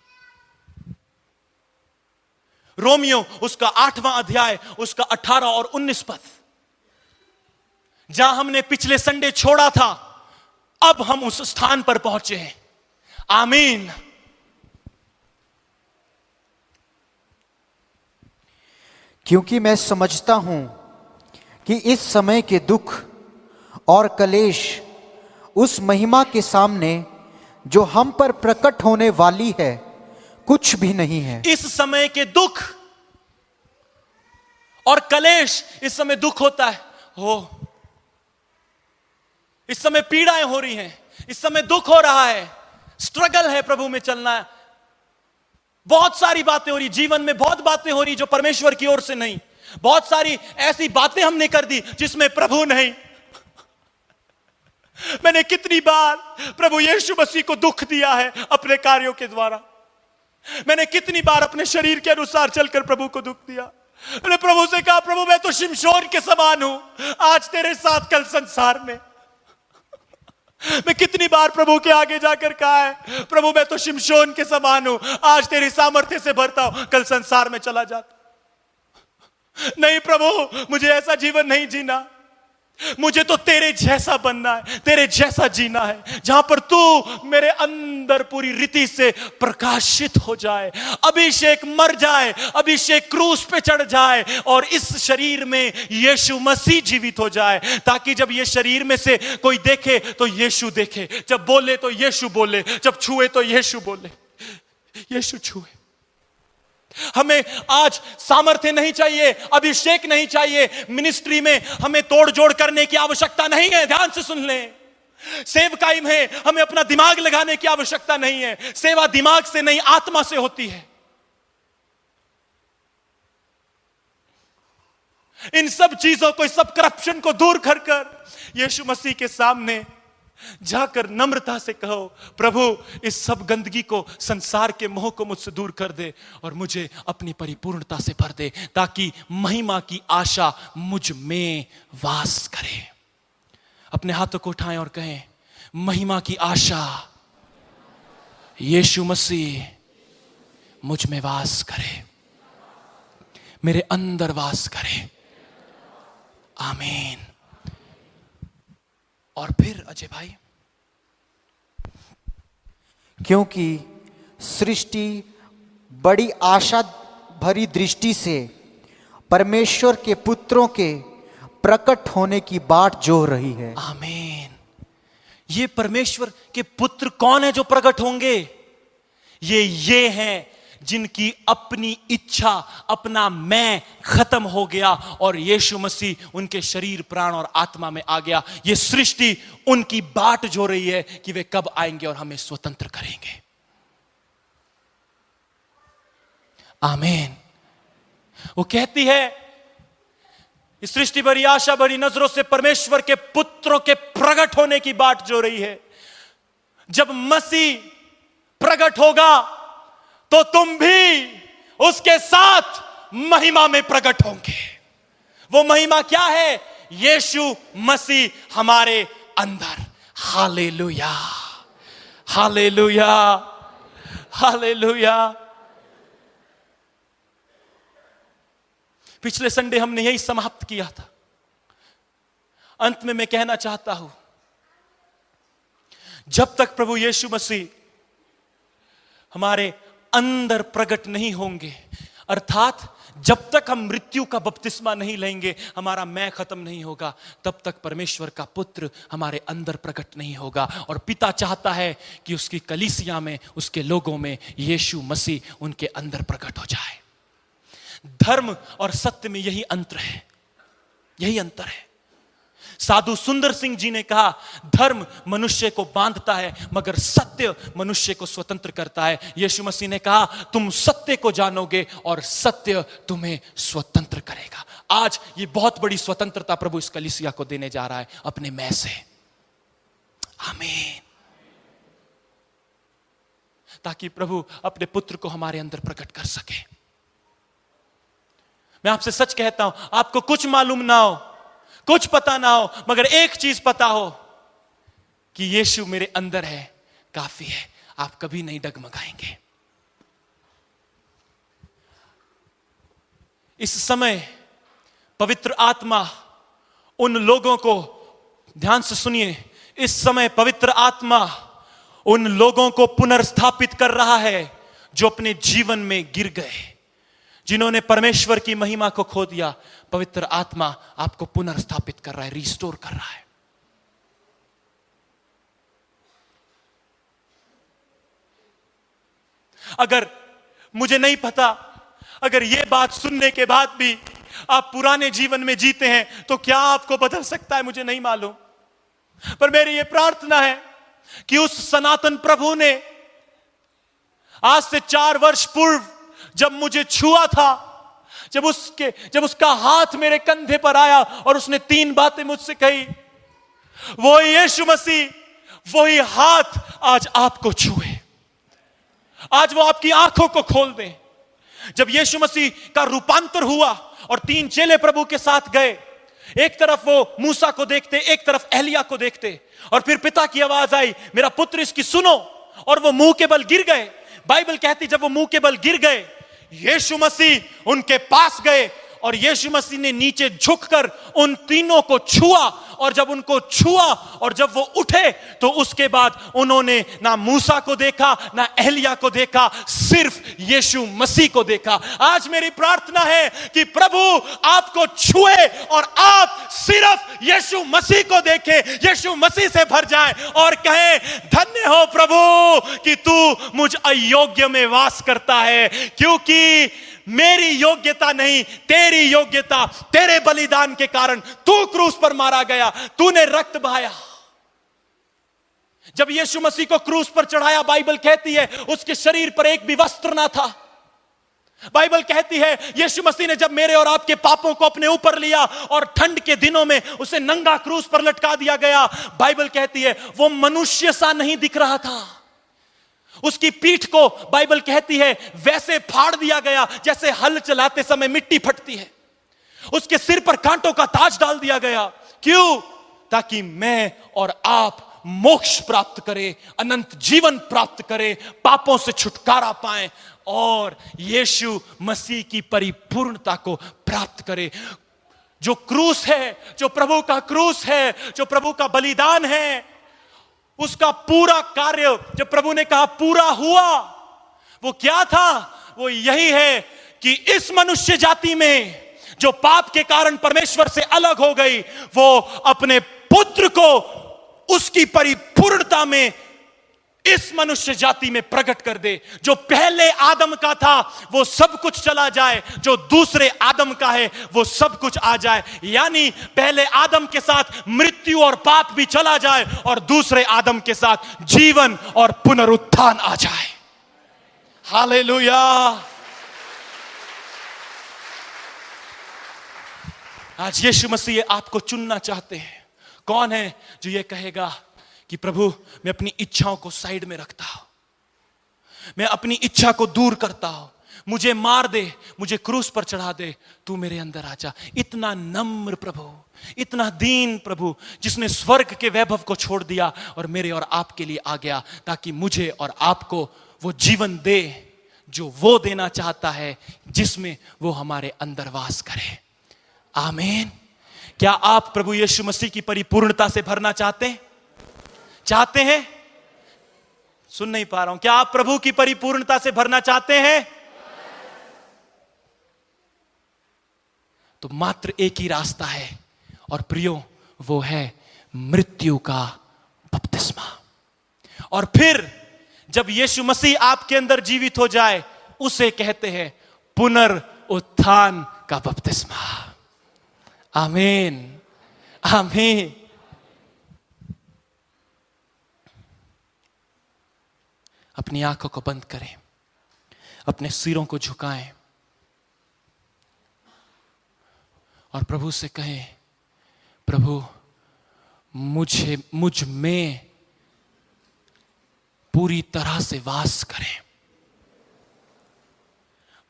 रोमियो उसका 8वां अध्याय, उसका 18 और 19 पद, जहां हमने पिछले संडे छोड़ा था, अब हम उस स्थान पर पहुंचे हैं। आमीन। क्योंकि मैं समझता हूं कि इस समय के दुख और कलेश उस महिमा के सामने जो हम पर प्रकट होने वाली है कुछ भी नहीं है। इस समय के दुख और कलेश, इस समय दुख होता है, इस समय पीड़ाएं हो रही हैं, इस समय दुख हो रहा है, स्ट्रगल है प्रभु में चलना है, बहुत सारी बातें हो रही, जीवन में बहुत बातें हो रही जो परमेश्वर की ओर से नहीं, बहुत सारी ऐसी बातें हमने कर दी जिसमें प्रभु नहीं। मैंने कितनी बार प्रभु यीशु मसीह को दुख दिया है अपने कार्यों के द्वारा। मैंने कितनी बार अपने शरीर के अनुसार चलकर प्रभु को दुख दिया। मैंने प्रभु से कहा, प्रभु मैं तो शिमशोन के समान हूं, आज तेरे साथ कल संसार में। मैं कितनी बार प्रभु के आगे जाकर कहा है, प्रभु मैं तो शिमशोन के समान हूं, आज तेरी सामर्थ्य से भरता हूं, कल संसार में चला जाता। नहीं प्रभु, मुझे ऐसा जीवन नहीं जीना, मुझे तो तेरे जैसा बनना है, तेरे जैसा जीना है, जहां पर तू मेरे अंदर पूरी रीति से प्रकाशित हो जाए, अभिषेक मर जाए, अभिषेक क्रूस पे चढ़ जाए और इस शरीर में यीशु मसीह जीवित हो जाए, ताकि जब ये शरीर में से कोई देखे तो यीशु देखे, जब बोले तो यीशु बोले, जब छुए तो यीशु बोले, यीशु छुए। हमें आज सामर्थ्य नहीं चाहिए, अभिषेक नहीं चाहिए, मिनिस्ट्री में हमें तोड़ जोड़ करने की आवश्यकता नहीं है। ध्यान से सुन लें, सेवकाई में हमें अपना दिमाग लगाने की आवश्यकता नहीं है। सेवा दिमाग से नहीं, आत्मा से होती है। इन सब चीजों को, इस सब करप्शन को दूर कर कर यीशु मसीह के सामने जाकर नम्रता से कहो, प्रभु इस सब गंदगी को, संसार के मोह को मुझसे दूर कर दे और मुझे अपनी परिपूर्णता से भर दे, ताकि महिमा की आशा मुझ में वास करे। अपने हाथों को उठाएं और कहें, महिमा की आशा यीशु मसीह मुझ में वास करे, मेरे अंदर वास करे। आमीन। और फिर अजय भाई, क्योंकि सृष्टि बड़ी आशा भरी दृष्टि से परमेश्वर के पुत्रों के प्रकट होने की बाट जोह रही है। आमीन। ये परमेश्वर के पुत्र कौन है जो प्रकट होंगे? ये हैं जिनकी अपनी इच्छा, अपना मैं खत्म हो गया और यीशु मसीह उनके शरीर, प्राण और आत्मा में आ गया। ये सृष्टि उनकी बाट जो रही है कि वे कब आएंगे और हमें स्वतंत्र करेंगे। आमीन। वो कहती है, इस सृष्टि भरी आशा भरी नजरों से परमेश्वर के पुत्रों के प्रकट होने की बाट जो रही है। जब मसीह प्रकट होगा तो तुम भी उसके साथ महिमा में प्रकट होंगे। वो महिमा क्या है? यीशु मसीह हमारे अंदर। Hallelujah, hallelujah, hallelujah. पिछले संडे हमने यही समाप्त किया था। अंत में मैं कहना चाहता हूं, जब तक प्रभु यीशु मसीह हमारे अंदर प्रकट नहीं होंगे, अर्थात जब तक हम मृत्यु का बपतिस्मा नहीं लेंगे, हमारा मैं खत्म नहीं होगा, तब तक परमेश्वर का पुत्र हमारे अंदर प्रकट नहीं होगा। और पिता चाहता है कि उसकी कलीसिया में, उसके लोगों में यीशु मसीह उनके अंदर प्रकट हो जाए। धर्म और सत्य में यही अंतर है, यही अंतर है। साधु सुंदर सिंह जी ने कहा, धर्म मनुष्य को बांधता है मगर सत्य मनुष्य को स्वतंत्र करता है। यीशु मसीह ने कहा, तुम सत्य को जानोगे और सत्य तुम्हें स्वतंत्र करेगा। आज ये बहुत बड़ी स्वतंत्रता प्रभु इस कलीसिया को देने जा रहा है अपने मैं से। आमीन। ताकि प्रभु अपने पुत्र को हमारे अंदर प्रकट कर सके। मैं आपसे सच कहता हूं, आपको कुछ मालूम ना हो, कुछ पता ना हो, मगर एक चीज पता हो कि यीशु मेरे अंदर है, काफी है। आप कभी नहीं डगमगाएंगे। इस समय पवित्र आत्मा उन लोगों को, ध्यान से सुनिए, इस समय पवित्र आत्मा उन लोगों को पुनर्स्थापित कर रहा है जो अपने जीवन में गिर गए, जिन्होंने परमेश्वर की महिमा को खो दिया। पवित्र आत्मा आपको पुनर्स्थापित कर रहा है, रिस्टोर कर रहा है। अगर मुझे नहीं पता, अगर यह बात सुनने के बाद भी आप पुराने जीवन में जीते हैं तो क्या आपको बदल सकता है, मुझे नहीं मालूम। पर मेरी यह प्रार्थना है कि उस सनातन प्रभु ने आज से 4 वर्ष पूर्व जब मुझे छुआ था, जब उसका हाथ मेरे कंधे पर आया और उसने 3 बातें मुझसे कही, वो यीशु मसीह वही हाथ आज आपको छुए, आज वो आपकी आंखों को खोल दे। जब यीशु मसीह का रूपांतर हुआ और 3 चेले प्रभु के साथ गए, एक तरफ वो मूसा को देखते, एक तरफ एलिया को देखते, और फिर पिता की आवाज आई, मेरा पुत्र इसकी सुनो, और वो मुंह के बल गिर गए। बाइबल कहती जब वो मुंह के बल गिर गए, यीशु मसीह उनके पास गए और यीशु मसीह ने नीचे झुककर उन तीनों को छुआ, और जब उनको छुआ और जब वो उठे तो उसके बाद उन्होंने ना मूसा को देखा, ना एलिया को देखा, सिर्फ यीशु मसीह को देखा। आज मेरी प्रार्थना है कि प्रभु आपको छुए और आप सिर्फ यीशु मसीह को देखें, यीशु मसीह से भर जाएं और कहें, धन्य हो प्रभु कि तू मुझ अयोग्य में वास करता है, क्योंकि मेरी योग्यता नहीं, तेरी योग्यता, तेरे बलिदान के कारण तू क्रूस पर मारा गया, तूने रक्त बहाया। जब यीशु मसीह को क्रूस पर चढ़ाया, बाइबल कहती है उसके शरीर पर एक भी वस्त्र ना था, बाइबल कहती है यीशु मसीह ने जब मेरे और आपके पापों को अपने ऊपर लिया और ठंड के दिनों में उसे नंगा क्रूस पर लटका दिया गया, बाइबल कहती है वो मनुष्य सा नहीं दिख रहा था। उसकी पीठ को बाइबल कहती है वैसे फाड़ दिया गया जैसे हल चलाते समय मिट्टी फटती है। उसके सिर पर कांटों का ताज डाल दिया गया। क्यों? ताकि मैं और आप मोक्ष प्राप्त करें, अनंत जीवन प्राप्त करें, पापों से छुटकारा पाएं और यीशु मसीह की परिपूर्णता को प्राप्त करें। जो क्रूस है, जो प्रभु का क्रूस है, जो प्रभु का बलिदान है, उसका पूरा कार्य जब प्रभु ने कहा पूरा हुआ, वो क्या था? वो यही है कि इस मनुष्य जाति में जो पाप के कारण परमेश्वर से अलग हो गई, वो अपने पुत्र को उसकी परिपूर्णता में इस मनुष्य जाति में प्रकट कर दे। जो पहले आदम का था वो सब कुछ चला जाए, जो दूसरे आदम का है वो सब कुछ आ जाए। यानी पहले आदम के साथ मृत्यु और पाप भी चला जाए और दूसरे आदम के साथ जीवन और पुनरुत्थान आ जाए। हालेलुया। आज यीशु मसीह आपको चुनना चाहते हैं। कौन है जो ये कहेगा कि प्रभु मैं अपनी इच्छाओं को साइड में रखता हूं, मैं अपनी इच्छा को दूर करता हूं, मुझे मार दे, मुझे क्रूस पर चढ़ा दे, तू मेरे अंदर आ जा। इतना नम्र प्रभु, इतना दीन प्रभु, जिसने स्वर्ग के वैभव को छोड़ दिया और मेरे और आपके लिए आ गया, ताकि मुझे और आपको वो जीवन दे जो वो देना चाहता है, जिसमें वो हमारे अंदर वास करे। आमीन। क्या आप प्रभु यीशु मसीह की परिपूर्णता से भरना चाहते हैं? सुन नहीं पा रहा हूं। क्या आप प्रभु की परिपूर्णता से भरना चाहते हैं? तो मात्र एक ही रास्ता है और प्रियो, वो है मृत्यु का बपतिस्मा। और फिर जब यीशु मसीह आपके अंदर जीवित हो जाए, उसे कहते हैं पुनरुत्थान का बपतिस्मा। आमीन, आमीन। अपनी आंखों को बंद करें, अपने सिरों को झुकाएं और प्रभु से कहें, प्रभु मुझ में पूरी तरह से वास करें,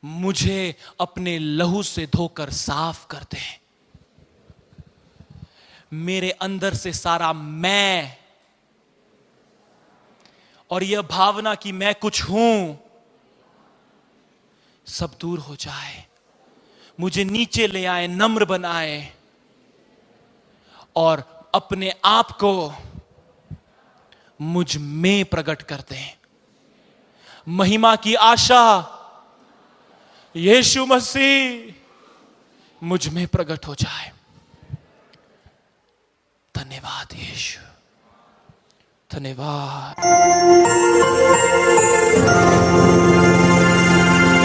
मुझे अपने लहू से धोकर साफ कर दें, मेरे अंदर से सारा मैं और यह भावना कि मैं कुछ हूं सब दूर हो जाए। मुझे नीचे ले आए, नम्र बनाए और अपने आप को मुझ में प्रकट कर दें। महिमा की आशा यीशु मसीह मुझ में प्रकट हो जाए। धन्यवाद यीशु, धन्यवाद।